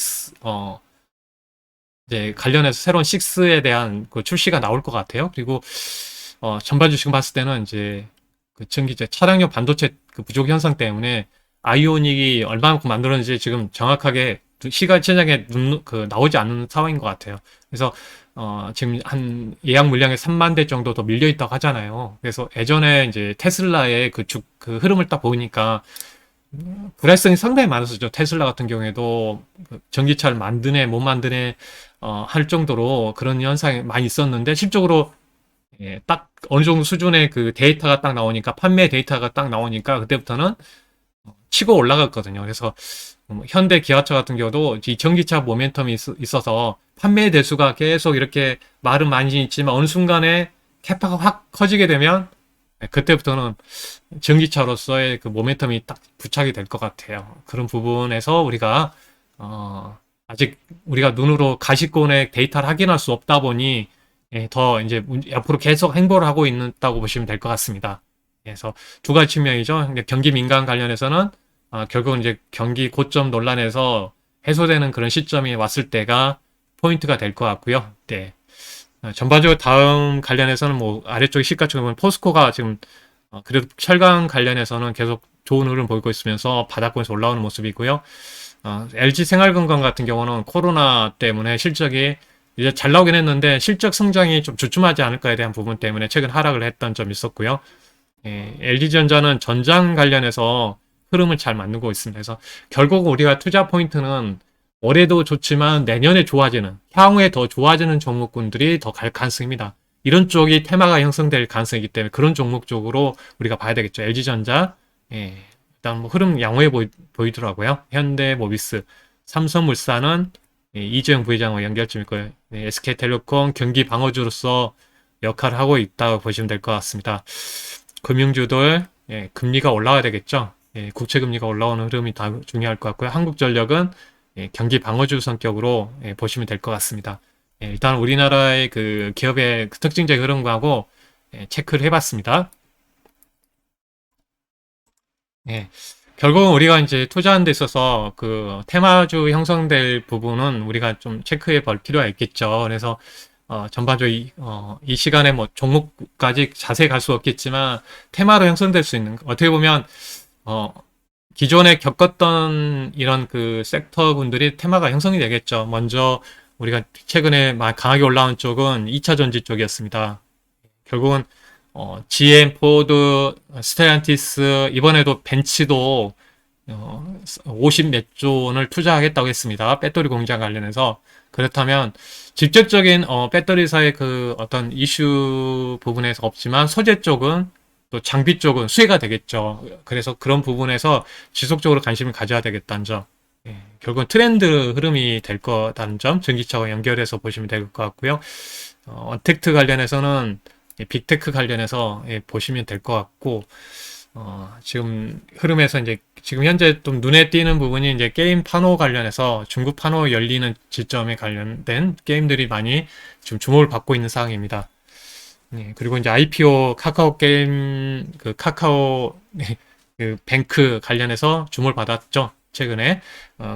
이제 관련해서 새로운 6에 대한 그 출시가 나올 것 같아요. 그리고 전반적으로 지금 봤을 때는 이제 그 전기차 차량용 반도체 그 부족 현상 때문에 아이오닉이 얼마만큼 만들었는지 지금 정확하게 시장에 나오지 않는 상황인 것 같아요. 그래서 지금 한 예약 물량의 3만 대 정도 더 밀려 있다고 하잖아요. 그래서 예전에 이제 테슬라의 그 흐름을 딱 보니까 불확실성이 상당히 많았었죠. 테슬라 같은 경우에도 그 전기차를 만드네, 못 만드네, 할 정도로 그런 현상이 많이 있었는데, 실적으로 예, 딱 어느 정도 수준의 그 데이터가 딱 나오니까, 판매 데이터가 딱 나오니까, 그때부터는 치고 올라갔거든요. 그래서 현대 기아차 같은 경우도 이 전기차 모멘텀이 있어서 판매 대수가 계속 이렇게 말은 많이 있지만 어느 순간에 캐파가 확 커지게 되면 그때부터는 전기차로서의 그 모멘텀이 딱 부착이 될 것 같아요. 그런 부분에서 우리가 아직 우리가 눈으로 가시권의 데이터를 확인할 수 없다 보니 더 이제 앞으로 계속 행보를 하고 있다고 보시면 될 것 같습니다. 그래서 두 가지 측면이죠. 경기 민감 관련해서는 결국은 이제 경기 고점 논란에서 해소되는 그런 시점이 왔을 때가 포인트가 될 것 같고요. 네. 전반적으로 다음 관련해서는 뭐 아래쪽 시가총액 보면 포스코가 지금 그래도 철강 관련해서는 계속 좋은 흐름 보이고 있으면서 바닥권에서 올라오는 모습이고요. LG 생활건강 같은 경우는 코로나 때문에 실적이 이제 잘 나오긴 했는데 실적 성장이 좀 주춤하지 않을까에 대한 부분 때문에 최근 하락을 했던 점이 있었고요. LG전자는 전장 관련해서 흐름을 잘 만들고 있습니다. 그래서 결국 우리가 투자 포인트는 올해도 좋지만 내년에 좋아지는, 향후에 더 좋아지는 종목군들이 더 갈 가능성입니다. 이런 쪽이 테마가 형성될 가능성이기 때문에 그런 종목 쪽으로 우리가 봐야 되겠죠. LG전자, 일단 뭐 흐름 양호해 보이더라고요. 현대모비스, 삼성물산은 이재용 부회장과 연결점 있고요. SK텔레콤 경기 방어주로서 역할을 하고 있다고 보시면 될 것 같습니다. 금융주들 금리가 올라와야 되겠죠. 국채금리가 올라오는 흐름이 다 중요할 것 같고요. 한국전력은 경기 방어주 성격으로 보시면 될 것 같습니다. 일단 우리나라의 그 기업의 그 특징적 흐름하고 체크를 해봤습니다. 결국은 우리가 이제 투자하는 데 있어서 그 테마주 형성될 부분은 우리가 좀 체크해 볼 필요가 있겠죠. 그래서 전반적으로 이 시간에 뭐 종목까지 자세히 갈 수 없겠지만 테마로 형성될 수 있는 어떻게 보면 기존에 겪었던 이런 그 섹터 분들이 테마가 형성이 되겠죠. 먼저 우리가 최근에 강하게 올라온 쪽은 2차 전지 쪽이었습니다. 결국은 GM, 포드, 스텔란티스 이번에도 벤츠도 50 몇 조 원을 투자하겠다고 했습니다. 배터리 공장 관련해서. 그렇다면 직접적인 배터리사의 그 어떤 이슈 부분에서 없지만 소재 쪽은 또 장비 쪽은 수혜가 되겠죠. 그래서 그런 부분에서 지속적으로 관심을 가져야 되겠다는 점. 결국은 트렌드 흐름이 될 거다는 점, 전기차와 연결해서 보시면 될 것 같고요. 언택트 관련해서는 빅테크 관련해서 보시면 될 것 같고, 지금 흐름에서 이제 지금 현재 좀 눈에 띄는 부분이 이제 게임 판호 관련해서 중국 판호 열리는 지점에 관련된 게임들이 많이 지금 주목을 받고 있는 상황입니다. 그리고 이제 IPO 카카오 게임 그 카카오 그 뱅크 관련해서 주목을 받았죠. 최근에.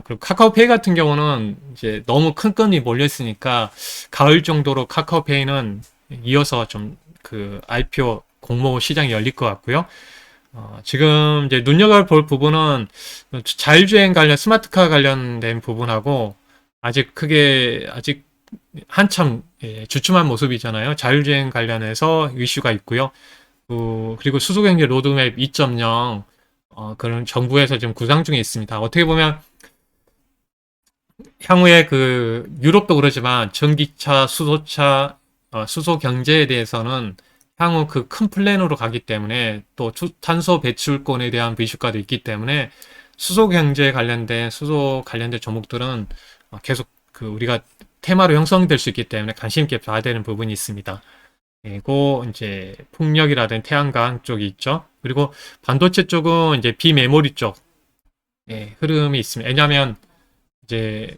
그리고 카카오페이 같은 경우는 이제 너무 큰 건이 몰려 있으니까 가을 정도로 카카오페이는 이어서 좀 그 IPO 공모 시장이 열릴 것 같고요. 지금 이제 눈여겨볼 부분은 자율주행 관련 스마트카 관련된 부분하고 아직 한참 주춤한 모습이잖아요. 자율주행 관련해서 이슈가 있고요. 그리고 수소경제 로드맵 2.0 그런 정부에서 지금 구상 중에 있습니다. 어떻게 보면 향후에 그 유럽도 그러지만 전기차, 수소차, 수소 경제에 대해서는 향후 그 큰 플랜으로 가기 때문에 또 탄소 배출권에 대한 이슈가도 있기 때문에 수소 관련된 종목들은 계속 그 우리가 테마로 형성될 수 있기 때문에 관심 있게 봐야 되는 부분이 있습니다. 그리고 이제 풍력이라든 태양광 쪽이 있죠. 그리고 반도체 쪽은 이제 비메모리 쪽 흐름이 있습니다. 왜냐하면 이제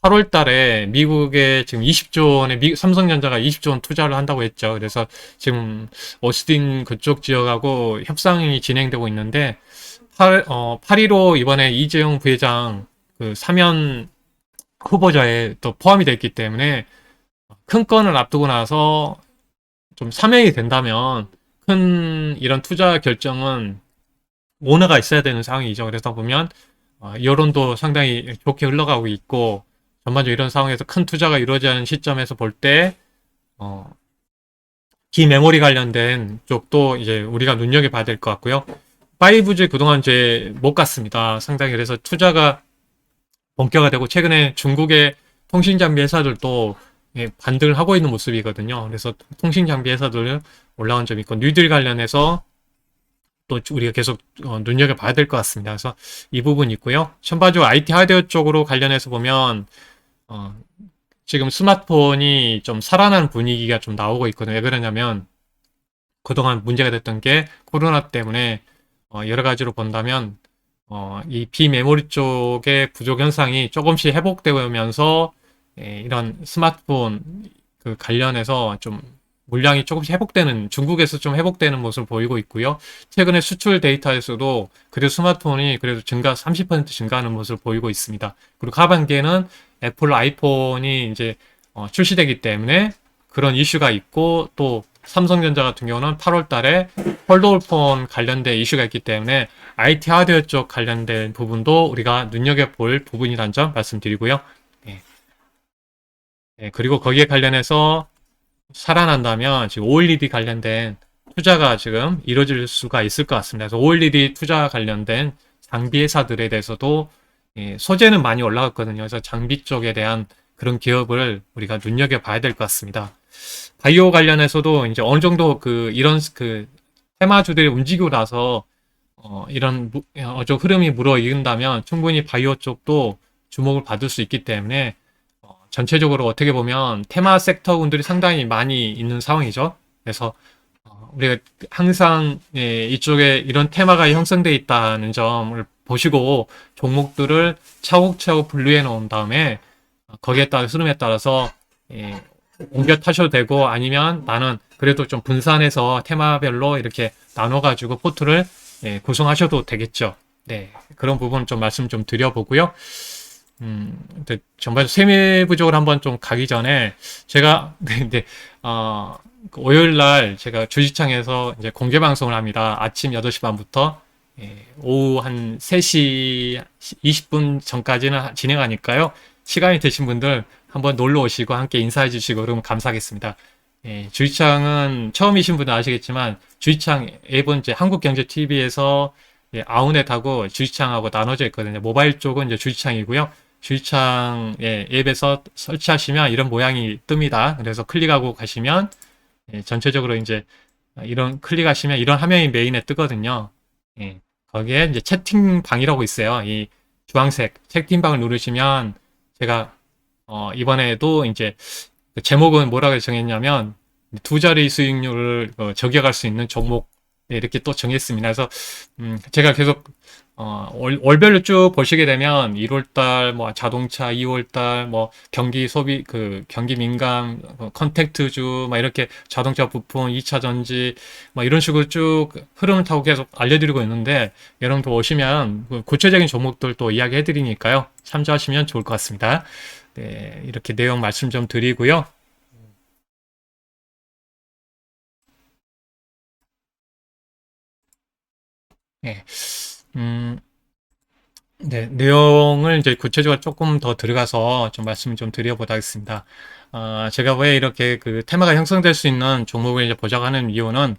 8월 달에 미국에 지금 20조 원의 삼성전자가 20조 원 투자를 한다고 했죠. 그래서 지금 오스틴 그쪽 지역하고 협상이 진행되고 있는데 8.15 이번에 이재용 부회장 그 사면 후보자에 또 포함이 됐기 때문에 큰 건을 앞두고 나서 좀 사명이 된다면 큰 이런 투자 결정은 오너가 있어야 되는 상황이죠. 그래서 보면 여론도 상당히 좋게 흘러가고 있고 전반적으로 이런 상황에서 큰 투자가 이루어지는 시점에서 볼 때, 기메모리 관련된 쪽도 이제 우리가 눈여겨봐야 될 것 같고요. 5G 그동안 이제 못 갔습니다. 상당히 그래서 투자가 본격화되고 최근에 중국의 통신 장비 회사들도 반등을 하고 있는 모습이거든요. 그래서 통신 장비 회사들 올라온 점이 있고 뉴딜 관련해서 또 우리가 계속 눈여겨봐야 될 것 같습니다. 그래서 이 부분이 있고요. 전반적으로 IT 하드웨어 쪽으로 관련해서 보면 지금 스마트폰이 좀 살아나는 분위기가 좀 나오고 있거든요. 왜 그러냐면 그동안 문제가 됐던 게 코로나 때문에 여러 가지로 본다면 이 비메모리 쪽의 부족 현상이 조금씩 회복되면서 이런 스마트폰 그 관련해서 좀 물량이 조금씩 회복되는 중국에서 좀 회복되는 모습을 보이고 있고요. 최근에 수출 데이터에서도 그래도 스마트폰이 그래도 30% 증가하는 모습을 보이고 있습니다. 그리고 하반기에는 애플 아이폰이 이제 출시되기 때문에 그런 이슈가 있고 또 삼성전자 같은 경우는 8월 달에 폴더블폰 관련된 이슈가 있기 때문에 IT 하드웨어 쪽 관련된 부분도 우리가 눈여겨볼 부분이라는 점 말씀드리고요. 네. 네, 그리고 거기에 관련해서 살아난다면 지금 OLED 관련된 투자가 지금 이루어질 수가 있을 것 같습니다. 그래서 OLED 투자 관련된 장비 회사들에 대해서도 소재는 많이 올라갔거든요. 그래서 장비 쪽에 대한 그런 기업을 우리가 눈여겨봐야 될 것 같습니다. 바이오 관련해서도 이제 어느 정도 이런 테마주들이 움직이고 나서 이런 좀 흐름이 물어이른다면 충분히 바이오 쪽도 주목을 받을 수 있기 때문에 전체적으로 어떻게 보면 테마 섹터군들이 상당히 많이 있는 상황이죠. 그래서 우리가 항상 이쪽에 이런 테마가 형성되어 있다는 점을 보시고 종목들을 차곡차곡 분류해 놓은 다음에 거기에 따라 흐름에 따라서 옮겨 타셔도 되고 아니면 나는 그래도 좀 분산해서 테마별로 이렇게 나눠가지고 포트를 구성하셔도 되겠죠. 네, 그런 부분 좀 말씀 좀 드려보고요. 근데 전반적으로 세밀부적으로 한번 좀 가기 전에 제가 근데 월요일 날 제가 주식창에서 이제 공개 방송을 합니다. 아침 8시 반부터 오후 한 3시 20분 전까지는 진행하니까요. 시간이 되신 분들 한번 놀러 오시고 함께 인사해 주시고 그러면 감사하겠습니다. 주식창은 처음이신 분은 아시겠지만 주식창 앱은 이제 한국경제TV에서 아웃넷하고 주식창하고 나눠져 있거든요. 모바일 쪽은 이제 주식창이고요. 주식창 앱에서 설치하시면 이런 모양이 뜹니다. 그래서 클릭하고 가시면 전체적으로 이제 이런 클릭하시면 이런 화면이 메인에 뜨거든요. 거기에 이제 채팅방이라고 있어요. 이 주황색 채팅방을 누르시면 제가 이번에도 이제 그 제목은 뭐라고 정했냐면 두 자리 수익률을 저격할 수 있는 종목 이렇게 또 정했습니다. 그래서 제가 계속 월별로 쭉 보시게 되면 1월달 뭐 자동차, 2월달 뭐 경기 소비 경기 민감 컨택트주 막 이렇게 자동차 부품, 2차 전지 뭐 이런 식으로 쭉 흐름을 타고 계속 알려드리고 있는데 여러분도 오시면 구체적인 종목들 또 이야기해 드리니까요. 참조하시면 좋을 것 같습니다. 네, 이렇게 내용 말씀 좀 드리고요. 네. 음, 네, 내용을 이제 구체적으로 조금 더 들어가서 좀 말씀을 좀 드려보도록 하겠습니다. 제가 왜 이렇게 그 테마가 형성될 수 있는 종목을 이제 보자고 하는 이유는,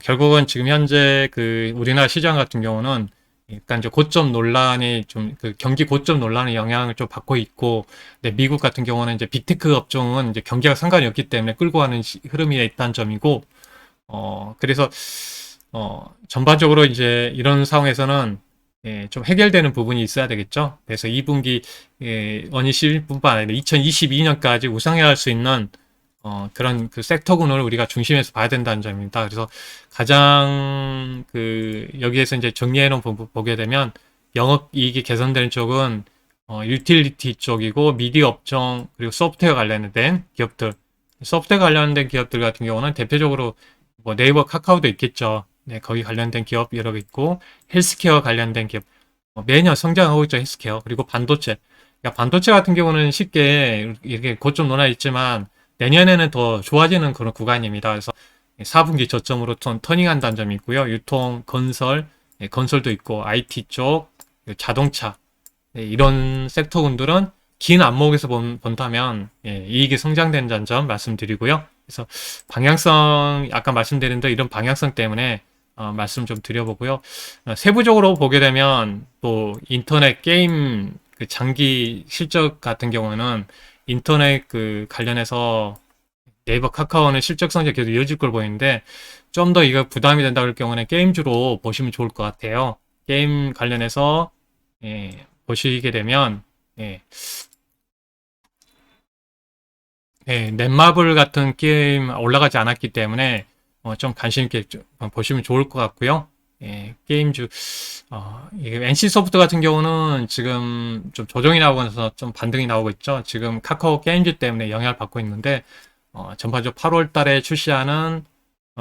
결국은 지금 현재 우리나라 시장 같은 경우는 약간 이제 고점 논란이 좀, 경기 고점 논란의 영향을 좀 받고 있고, 근데 미국 같은 경우는 이제 빅테크 업종은 이제 경기가 상관이 없기 때문에 끌고 가는 흐름이 있다는 점이고, 그래서, 전반적으로 이제 이런 상황에서는 좀 해결되는 부분이 있어야 되겠죠. 그래서 2분기 원이 11분만 아니라 2022년까지 우상해야 할 수 있는 그런 섹터군을 우리가 중심에서 봐야 된다는 점입니다. 그래서 가장 여기에서 이제 정리해 놓은 부분 보게 되면 영업이익이 개선되는 쪽은 유틸리티 쪽이고 미디어 업종 그리고 소프트웨어 관련된 기업들 소프트웨어 관련된 기업들 같은 경우는 대표적으로 뭐 네이버 카카오도 있겠죠. 네, 거기 관련된 기업 여러 개 있고 헬스케어 관련된 기업 매년 성장하고 있죠. 헬스케어 그리고 반도체 그러니까 반도체 같은 경우는 쉽게 이렇게 고점 논하 있지만 내년에는 더 좋아지는 그런 구간입니다. 그래서 4분기 저점으로 터닝한다는 점이 있고요. 유통, 건설, 건설도 있고 IT 쪽, 자동차 이런 섹터군들은 긴 안목에서 본다면 이익이 성장된다는 점 말씀드리고요. 그래서 방향성 아까 말씀드린 이런 방향성 때문에 말씀 좀 드려보고요. 세부적으로 보게 되면 또 인터넷 게임 그 장기 실적 같은 경우는 인터넷 그 관련해서 네이버 카카오는 실적 성장 계속 이어질 걸 보이는데 좀 더 이거 부담이 된다 그럴 경우는 게임주로 보시면 좋을 것 같아요. 게임 관련해서 보시게 되면 예, 넷마블 같은 게임 올라가지 않았기 때문에 좀 관심 있게 보시면 좋을 것 같고요. 게임주 이게 NC소프트 같은 경우는 지금 좀 조정이 나오고 나서 좀 반등이 나오고 있죠. 지금 카카오 게임즈 때문에 영향을 받고 있는데 전반적으로 8월 달에 출시하는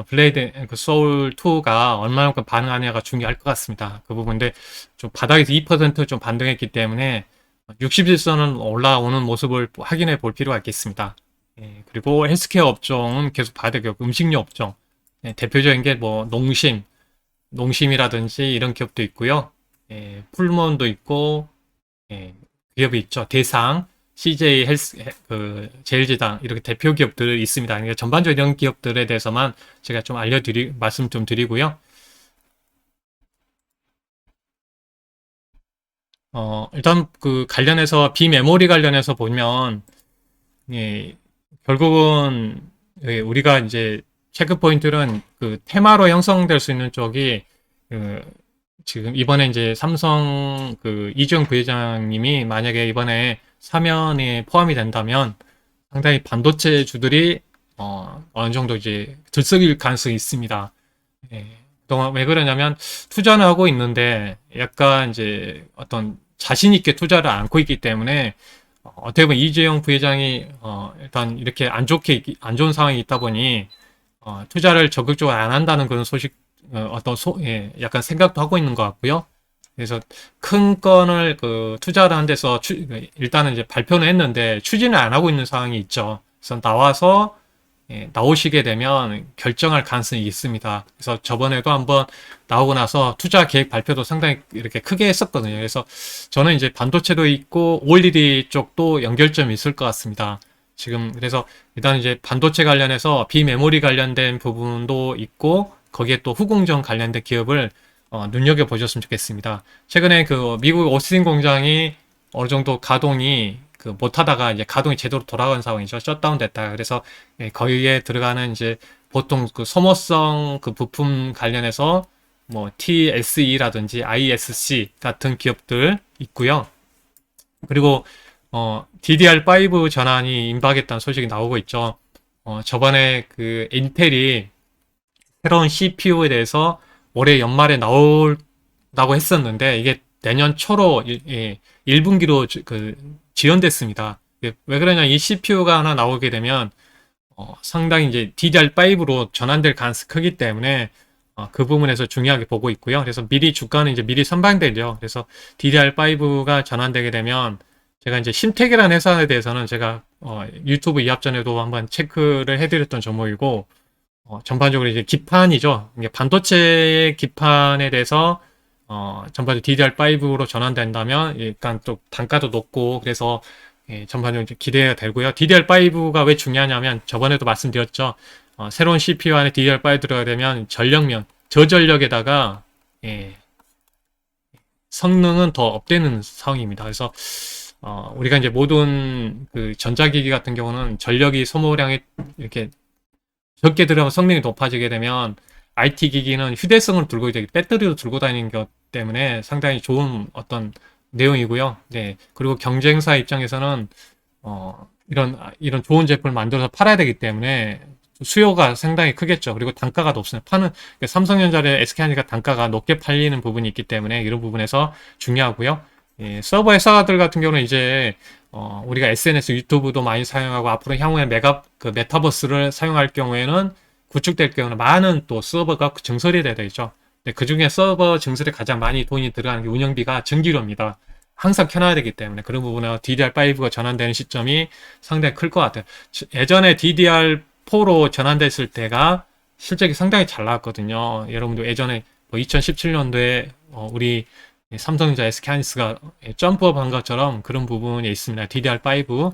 블레이드 소울 2가 얼마만큼 반응하냐가 중요할 것 같습니다. 그 부분인데 좀 바닥에서 2%좀 반등했기 때문에 60일선은 올라오는 모습을 확인해 볼 필요가 있겠습니다. 그리고 헬스케어 업종은 계속 봐야 되고 음식료 업종 대표적인 게 뭐 농심이라든지 이런 기업도 있고요. 풀무원도 있고 기업이 있죠. 대상, CJ 헬스, 그 제일제당 이렇게 대표 기업들이 있습니다. 그러니까 전반적으로 이런 기업들에 대해서만 제가 좀 말씀 좀 드리고요. 일단 그 관련해서 비메모리 관련해서 보면 예, 결국은 우리가 이제 체크 포인트는 그 테마로 형성될 수 있는 쪽이 그 지금 이번에 이제 삼성 그 이주영 부회장님이 만약에 이번에 사면에 포함이 된다면 상당히 반도체 주들이 어느 정도 이제 들썩일 가능성이 있습니다. 그동안 왜 그러냐면 투자는 하고 있는데 약간 이제 어떤 자신 있게 투자를 않고 있기 때문에 어떻게 보면 이재용 부회장이 일단 이렇게 안 좋은 상황이 있다 보니 투자를 적극적으로 안 한다는 그런 소식 약간 생각도 하고 있는 것 같고요. 그래서 큰 건을 그 투자를 한 데서 일단은 이제 발표는 했는데 추진을 안 하고 있는 상황이 있죠. 그래서 나오시게 되면 결정할 가능성이 있습니다. 그래서 저번에도 한번 나오고 나서 투자 계획 발표도 상당히 이렇게 크게 했었거든요. 그래서 저는 이제 반도체도 있고 OLED 쪽도 연결점이 있을 것 같습니다. 지금 그래서 일단 이제 반도체 관련해서 비메모리 관련된 부분도 있고 거기에 또 후공정 관련된 기업을 눈여겨 보셨으면 좋겠습니다. 최근에 그 미국 오스틴 공장이 어느 정도 가동이 그 못하다가 이제 가동이 제대로 돌아간 상황이죠. 셧다운 됐다. 그래서 거기에 들어가는 이제 보통 그 소모성 그 부품 관련해서 뭐 TSE라든지 ISC 같은 기업들 있고요. 그리고 DDR5 전환이 임박했다는 소식이 나오고 있죠. 저번에 그 인텔이 새로운 CPU에 대해서 올해 연말에 나온다고 했었는데 이게 내년 초로 1분기로 그 지연됐습니다. 왜 그러냐, 이 CPU가 하나 나오게 되면 상당히 이제 DDR5로 전환될 가능성이 크기 때문에 그 부분에서 중요하게 보고 있고요. 그래서 미리 주가는 이제 미리 선방되죠. 그래서 DDR5가 전환되게 되면 제가 이제 심택이라는 회사에 대해서는 제가 유튜브 이합 전에도 한번 체크를 해드렸던 종목이고 전반적으로 이제 기판이죠. 이게 반도체 기판에 대해서 전반적으로 DDR5로 전환된다면 약간 또 단가도 높고 그래서 전반적으로 기대가 되고요. DDR5가 왜 중요하냐면 저번에도 말씀드렸죠. 새로운 CPU 안에 DDR5 들어가게 되면 전력면, 저전력에다가 성능은 더 업되는 상황입니다. 그래서 우리가 이제 모든 그 전자기기 같은 경우는 전력이 소모량이 이렇게 적게 들어가면 성능이 높아지게 되면 IT 기기는 휴대성을 들고 이제 배터리도 들고 다니는 것 때문에 상당히 좋은 어떤 내용이고요. 네. 그리고 경쟁사 입장에서는 이런 좋은 제품을 만들어서 팔아야 되기 때문에 수요가 상당히 크겠죠. 그리고 단가가 높습니다. 삼성전자의 SK하니까 단가가 높게 팔리는 부분이 있기 때문에 이런 부분에서 중요하고요. 서버 회사들 같은 경우는 이제 우리가 SNS, 유튜브도 많이 사용하고 앞으로 향후에 메타버스를 사용할 경우에는 구축될 경우는 많은 또 서버가 증설이 돼야 되죠. 그 중에 서버 증설에 가장 많이 돈이 들어가는 게 운영비가 전기료입니다. 항상 켜놔야 되기 때문에 그런 부분에 DDR5가 전환되는 시점이 상당히 클 것 같아요. 예전에 DDR4로 전환됐을 때가 실적이 상당히 잘 나왔거든요. 여러분도 예전에 2017년도에 우리 삼성전자 SK하이닉스가 점프업 한 것처럼 그런 부분이 있습니다. DDR5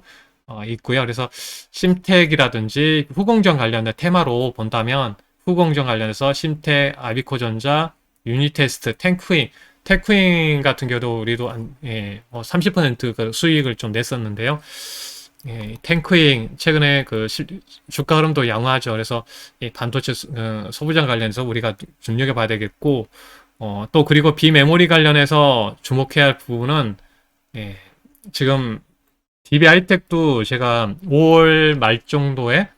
있고요. 그래서 심텍이라든지 후공정 관련된 테마로 본다면 후공정 관련해서 심텍, 아비코전자, 유니테스트, 탱크윙 같은 경우도 우리도 30% 수익을 좀 냈었는데요. 탱크윙 최근에 주가 흐름도 양호하죠. 그래서 반도체 소부장 관련해서 우리가 눈여겨봐야 되겠고, 또 그리고 비메모리 관련해서 주목해야 할 부분은 지금 DB하이텍도 제가 5월 정도에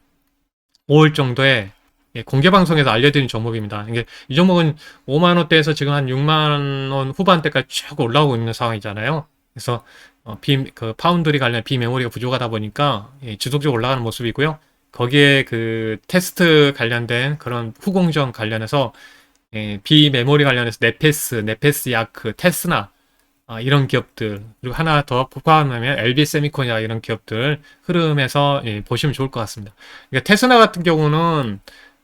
공개 방송에서 알려드린 종목입니다. 이게 이 종목은 5만 원대에서 지금 한 6만 원 후반대까지 쭉 올라오고 있는 상황이잖아요. 그래서 파운드리 관련 비메모리가 부족하다 보니까 지속적으로 올라가는 모습이고요. 거기에 그 테스트 관련된 그런 후공정 관련해서 비메모리 관련해서 네페스 야크, 테스나 이런 기업들, 그리고 하나 더 포함하면 LB 세미콘이나 이런 기업들 흐름에서 보시면 좋을 것 같습니다. 그러니까 테스나 같은 경우는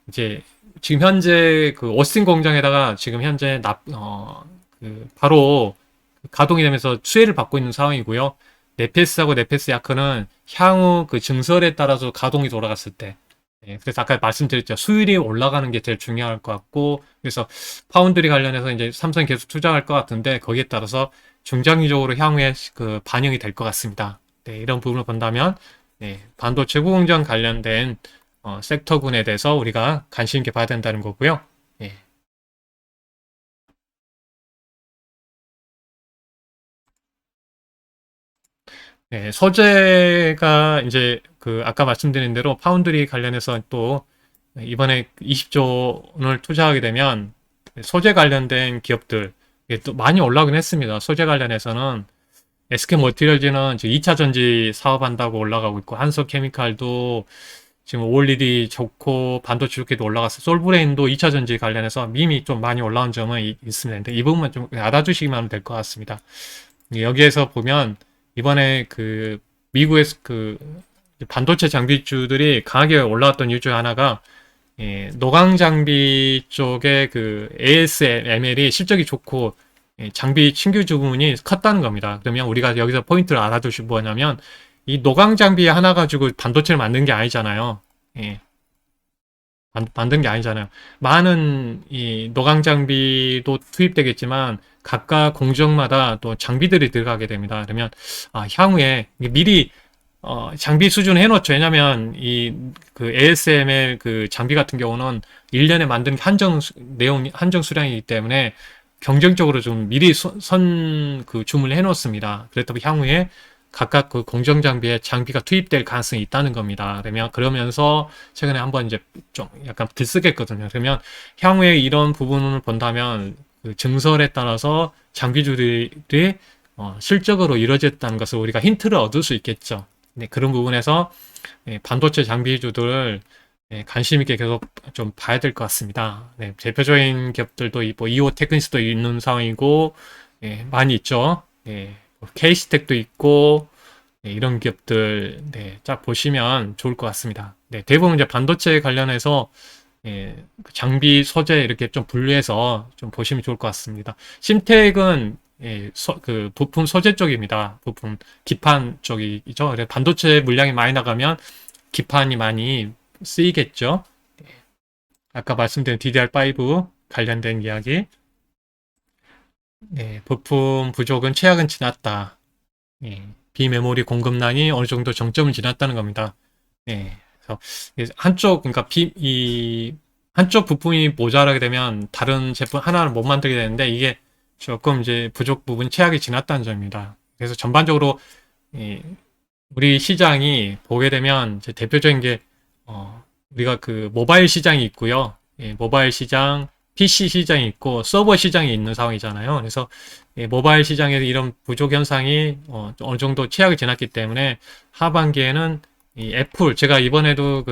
이제 지금 현재 그 오스틴 공장에다가 지금 현재 바로 가동이 되면서 수혜를 받고 있는 상황이고요. 네페스하고 네페스 야크는 향후 그 증설에 따라서 가동이 돌아갔을 때, 그래서 아까 말씀드렸죠. 수율이 올라가는 게 제일 중요할 것 같고, 그래서 파운드리 관련해서 이제 삼성이 계속 투자할 것 같은데, 거기에 따라서 중장기적으로 향후에 그 반영이 될 것 같습니다. 네, 이런 부분을 본다면, 반도체 후공정 관련된 섹터군에 대해서 우리가 관심 있게 봐야 된다는 거고요. 예. 네, 소재가 이제 아까 말씀드린 대로 파운드리 관련해서 또 이번에 20조 원을 투자하게 되면 소재 관련된 기업들 이게 또 많이 올라오긴 했습니다. 소재 관련해서는 SK 머티리얼즈는 지금 2차 전지 사업한다고 올라가고 있고 한석케미칼도 지금 올 일이 좋고 반도체 좋게도 올라갔어. 솔브레인도 2차 전지 관련해서 밈이 좀 많이 올라온 점은 있습니다. 근데 이 부분만 좀 알아두시기만 하면 될 것 같습니다. 여기에서 보면 이번에 미국에서 반도체 장비주들이 강하게 올라왔던 이유 중 하나가 노광 장비 쪽에 ASML이 실적이 좋고 장비 신규 주문이 컸다는 겁니다. 그러면 우리가 여기서 포인트를 알아두실 뭐냐면 이 노광 장비 하나 가지고 반도체를 만든 게 아니잖아요. 예, 만든 게 아니잖아요. 많은 이 노광 장비도 투입되겠지만 각각 공정마다 또 장비들이 들어가게 됩니다. 그러면 향후에 미리 장비 수준 해놓죠. 왜냐면 ASML 장비 같은 경우는 1년에 만든 한정 수량이기 때문에 경쟁적으로 좀 미리 주문을 해놓습니다. 그랬더니 향후에 각각 공정 장비에 장비가 투입될 가능성이 있다는 겁니다. 그러면서 최근에 한번 이제 좀 약간 들썩했거든요. 그러면 향후에 이런 부분을 본다면 증설에 따라서 장비주들이 실적으로 이루어졌다는 것을 우리가 힌트를 얻을 수 있겠죠. 네, 그런 부분에서 반도체 장비주들 관심 있게 계속 좀 봐야 될 것 같습니다. 네, 대표적인 기업들도 이오 테크니스도 있는 상황이고 많이 있죠. 케이스텍도 있고 이런 기업들 쫙 보시면 좋을 것 같습니다. 대부분 이제 반도체 관련해서 장비 소재 이렇게 좀 분류해서 좀 보시면 좋을 것 같습니다. 심텍은 부품 소재 쪽입니다. 부품 기판 쪽이죠. 그래서 반도체 물량이 많이 나가면 기판이 많이 쓰이겠죠. 아까 말씀드린 DDR5 관련된 이야기. 부품 부족은 최악은 지났다. 비메모리 공급난이 어느 정도 정점을 지났다는 겁니다. 그래서 그러니까 한쪽 부품이 모자라게 되면 다른 제품 하나를 못 만들게 되는데 이게 조금 이제 부족 부분이 최악이 지났다는 점입니다. 그래서 전반적으로 우리 시장이 보게 되면 이제 대표적인 게 우리가 모바일 시장이 있고요. 모바일 시장, PC 시장이 있고 서버 시장이 있는 상황이잖아요. 그래서 모바일 시장에서 이런 부족 현상이 어느 정도 최악을 지났기 때문에 하반기에는 이 애플 제가 이번에도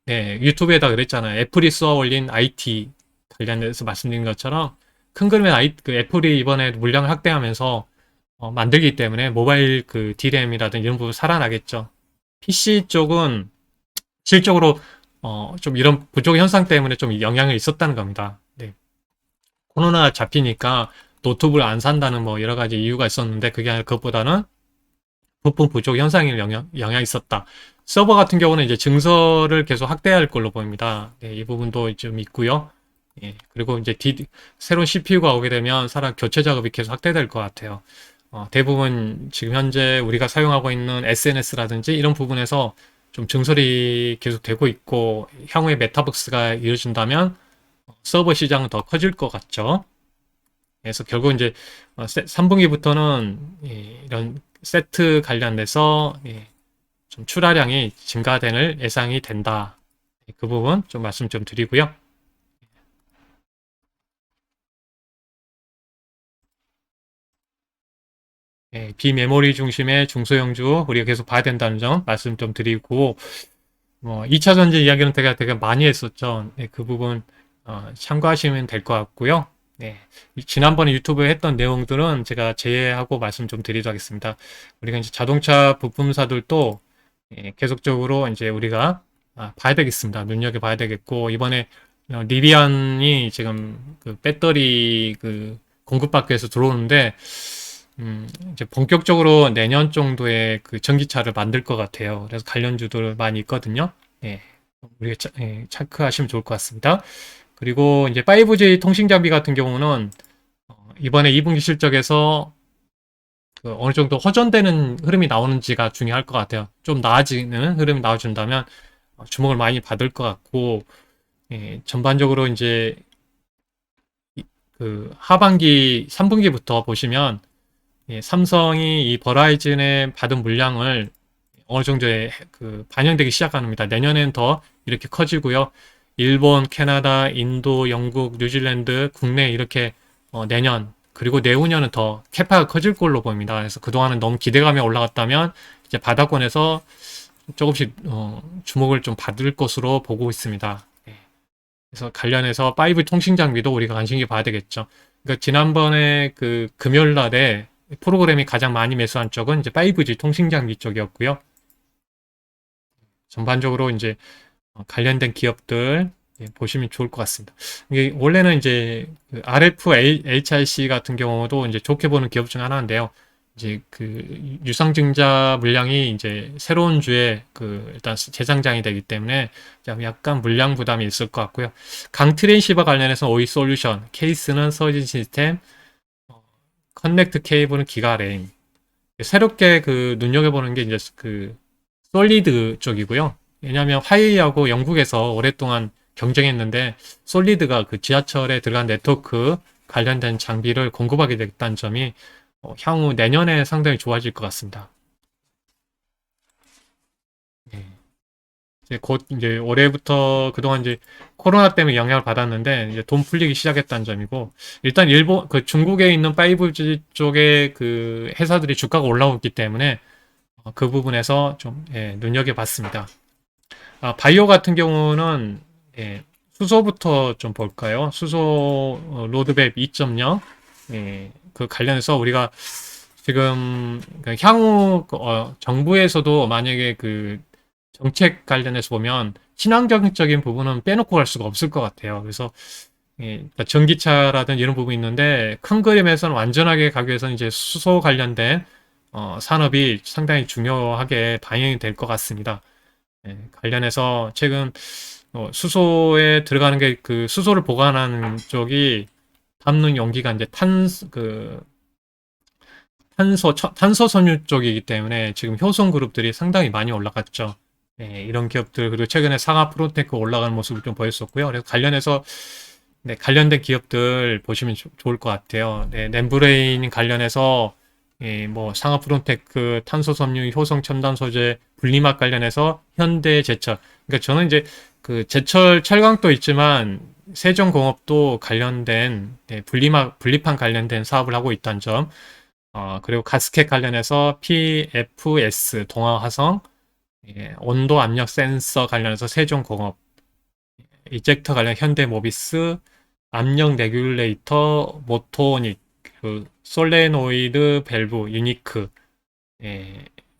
유튜브에다 그랬잖아요. 애플이 쏘아 올린 IT 관련해서 말씀드린 것처럼 큰 그림의 애플이 이번에 물량을 확대하면서 만들기 때문에 모바일 D램이라든지 이런 부분 살아나겠죠. PC 쪽은 실적으로 좀 이런 부족 현상 때문에 좀 영향이 있었다는 겁니다. 코로나 잡히니까 노트북을 안 산다는 뭐 여러 가지 이유가 있었는데 그게 아니라 그것보다는 부품 부족 현상이 영향이 있었다. 서버 같은 경우는 이제 증서를 계속 확대할 걸로 보입니다. 네, 이 부분도 좀 있고요. 예, 그리고 이제 새로운 CPU가 오게 되면 사람 교체 작업이 계속 확대될 것 같아요. 대부분 지금 현재 우리가 사용하고 있는 SNS라든지 이런 부분에서 좀 증설이 계속 되고 있고 향후에 메타버스가 이루어진다면 서버 시장은 더 커질 것 같죠. 그래서 결국 이제 3분기부터는 이런 세트 관련돼서 좀 출하량이 증가되는 예상이 된다. 그 부분 좀 말씀 좀 드리고요. 비메모리 중심의 중소형주 우리가 계속 봐야 된다는 점 말씀 좀 드리고 2차 전지 이야기는 되게 많이 했었죠. 그 부분 참고하시면 될 것 같고요. 네. 지난번에 유튜브에 했던 내용들은 제가 제외하고 말씀 좀 드리도록 하겠습니다. 우리가 이제 자동차 부품사들도 계속적으로 이제 우리가 봐야 되겠습니다. 눈여겨봐야 되겠고, 이번에 리비안이 지금 그 배터리 그 공급받기 위해서 들어오는데, 이제 본격적으로 내년 정도에 그 전기차를 만들 것 같아요. 그래서 관련주들 많이 있거든요. 예, 우리가 체크하시면 좋을 것 같습니다. 그리고 이제 5G 통신 장비 같은 경우는 이번에 2분기 실적에서 그 어느 정도 호전되는 흐름이 나오는지가 중요할 것 같아요. 좀 나아지는 흐름이 나와준다면 주목을 많이 받을 것 같고, 전반적으로 이제 그 하반기 3분기부터 보시면 삼성이 이 버라이즌에 받은 물량을 어느 정도에 그 반영되기 시작합니다. 내년엔 더 이렇게 커지고요. 일본, 캐나다, 인도, 영국, 뉴질랜드, 국내 이렇게 내년 그리고 내후년은 더 캐파가 커질 걸로 보입니다. 그래서 그동안은 너무 기대감이 올라갔다면 이제 바닥권에서 조금씩 주목을 좀 받을 것으로 보고 있습니다. 그래서 관련해서 5G 통신 장비도 우리가 관심 있게 봐야 되겠죠. 그러니까 지난번에 그 금요일 날에 프로그램이 가장 많이 매수한 쪽은 이제 5G 통신 장비 쪽이었고요. 전반적으로 이제 관련된 기업들 보시면 좋을 것 같습니다. 이게 원래는 이제 그 RFHIC 같은 경우도 이제 좋게 보는 기업 중 하나인데요. 이제 그 유상증자 물량이 이제 새로운 주에 그 일단 재상장이 되기 때문에 약간 물량 부담이 있을 것 같고요. 강트랜시버 관련해서 오이 솔루션, 케이스는 서진 시스템, 커넥트 케이블은 기가레인. 새롭게 그 눈여겨보는 게 이제 그 솔리드 쪽이고요. 왜냐하면 화웨이하고 영국에서 오랫동안 경쟁했는데 솔리드가 그 지하철에 들어간 네트워크 관련된 장비를 공급하게 됐다는 점이 향후 내년에 상당히 좋아질 것 같습니다. 예. 이제 곧 이제 올해부터 그동안 이제 코로나 때문에 영향을 받았는데 이제 돈 풀리기 시작했다는 점이고 일단 일본 그 중국에 있는 5G 쪽의 그 회사들이 주가가 올라오기 때문에 그 부분에서 좀 눈여겨봤습니다. 바이오 같은 경우는 수소부터 좀 볼까요? 수소 로드맵 2.0 그 관련해서 우리가 지금 그 향후 정부에서도 만약에 그 정책 관련해서 보면 친환경적인 부분은 빼놓고 갈 수가 없을 것 같아요. 그래서 그러니까 전기차라든 이런 부분이 있는데 큰 그림에서는 완전하게 가기 위해서는 이제 수소 관련된 산업이 상당히 중요하게 반영이 될 것 같습니다. 관련해서 최근 수소에 들어가는 게 그 수소를 보관하는 쪽이 담는 용기가 이제 탄소 섬유 쪽이기 때문에 지금 효성 그룹들이 상당히 많이 올라갔죠. 이런 기업들 그리고 최근에 상하 프로테크 올라가는 모습을 좀 보였었고요. 그래서 관련해서 관련된 기업들 보시면 좋을 것 같아요. 램브레인 관련해서 뭐 상하 프론테크, 탄소 섬유, 효성 첨단 소재, 분리막 관련해서 현대제철. 그러니까 저는 이제 그 제철 철강도 있지만 세종공업도 관련된 분리판 관련된 사업을 하고 있다는 점. 그리고 가스켓 관련해서 PFS 동아화성, 온도 압력 센서 관련해서 세종공업, 이젝터 관련 현대모비스, 압력 레귤레이터, 모토닉, 그 솔레노이드 밸브 유니크,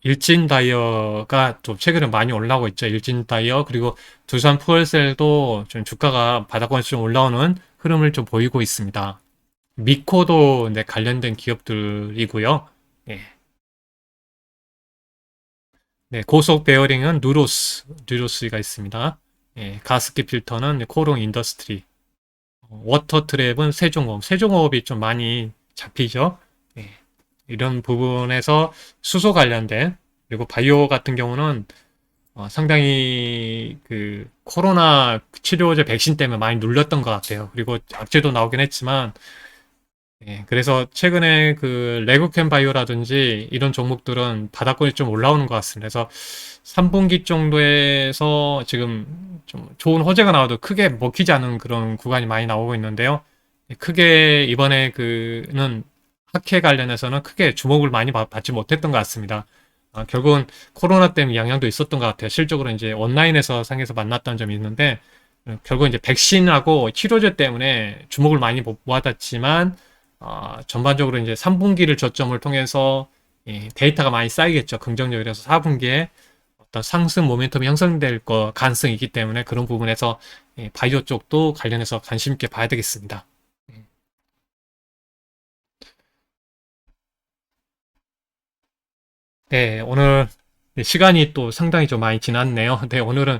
일진 다이어가 좀 최근에 많이 올라오고 있죠. 일진 다이어 그리고 두산 푸얼셀도 좀 주가가 바닥권에서 좀 올라오는 흐름을 좀 보이고 있습니다. 미코도 네, 관련된 기업들이고요. 예. 네, 고속 베어링은 누로스가 있습니다. 예, 가습기 필터는 코롱 인더스트리, 워터 트랩은 세종호업이 좀 많이 잡히죠. 예, 이런 부분에서 수소 관련된, 그리고 바이오 같은 경우는 상당히 그 코로나 치료제 백신 때문에 많이 눌렸던 것 같아요. 그리고 악재도 나오긴 했지만, 예, 그래서 최근에 그 레고캠 바이오라든지 이런 종목들은 바닥권이 좀 올라오는 것 같습니다. 그래서 3분기 정도에서 지금 좀 좋은 호재가 나와도 크게 먹히지 않은 그런 구간이 많이 나오고 있는데요. 예, 크게 이번에 그는 학회 관련해서는 크게 주목을 많이 받지 못했던 것 같습니다. 결국은 코로나 때문에 영향도 있었던 것 같아요. 실적으로 이제 온라인에서 상에서 만났던 점이 있는데, 결국 이제 백신하고 치료제 때문에 주목을 많이 못 받았지만, 전반적으로 이제 3분기를 저점을 통해서 데이터가 많이 쌓이겠죠. 긍정적이라서 4분기에 어떤 상승 모멘텀이 형성될 거 가능성이 있기 때문에 그런 부분에서 바이오 쪽도 관련해서 관심 있게 봐야 되겠습니다. 네, 오늘 시간이 또 상당히 좀 많이 지났네요. 네, 오늘은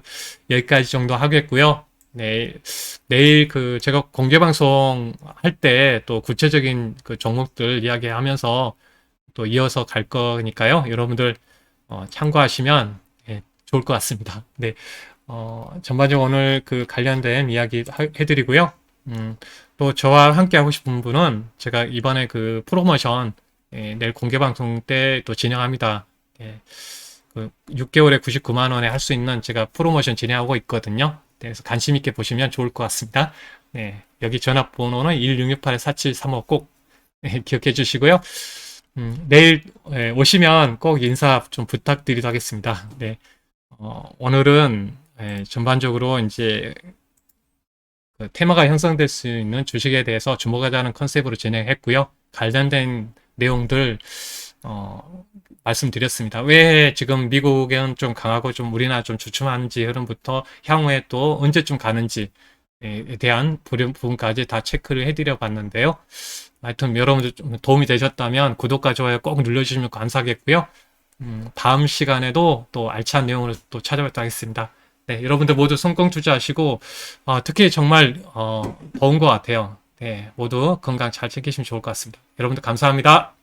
여기까지 정도 하겠고요. 네, 내일 그 제가 공개 방송 할 때 또 구체적인 그 종목들 이야기하면서 또 이어서 갈 거니까요. 여러분들 참고하시면 좋을 것 같습니다. 네, 전반적으로 오늘 그 관련된 이야기 해드리고요. 또 저와 함께 하고 싶은 분은 제가 이번에 그 프로모션 내일 공개 방송 때 또 진행합니다. 예, 그 6개월에 99만 원에 할 수 있는 제가 프로모션 진행하고 있거든요. 네, 그래서 관심 있게 보시면 좋을 것 같습니다. 네, 여기 전화번호는 1668-4735 꼭 기억해 주시고요. 내일 오시면 꼭 인사 좀 부탁드리도록 하겠습니다. 네, 오늘은 전반적으로 이제 그 테마가 형성될 수 있는 주식에 대해서 주목하자는 컨셉으로 진행했고요. 관련된 내용들 말씀드렸습니다. 왜 지금 미국은 좀 강하고 좀 우리나라 좀 주춤하는지 흐름부터 향후에 또 언제쯤 가는지에 대한 부분까지 다 체크를 해드려 봤는데요. 하여튼 여러분들 좀 도움이 되셨다면 구독과 좋아요 꼭 눌러주시면 감사하겠고요. 다음 시간에도 또 알찬 내용으로 또 찾아뵙도록 하겠습니다. 네, 여러분들 모두 성공 투자하시고 특히 정말 더운 것 같아요. 네, 모두 건강 잘 챙기시면 좋을 것 같습니다. 여러분들 감사합니다.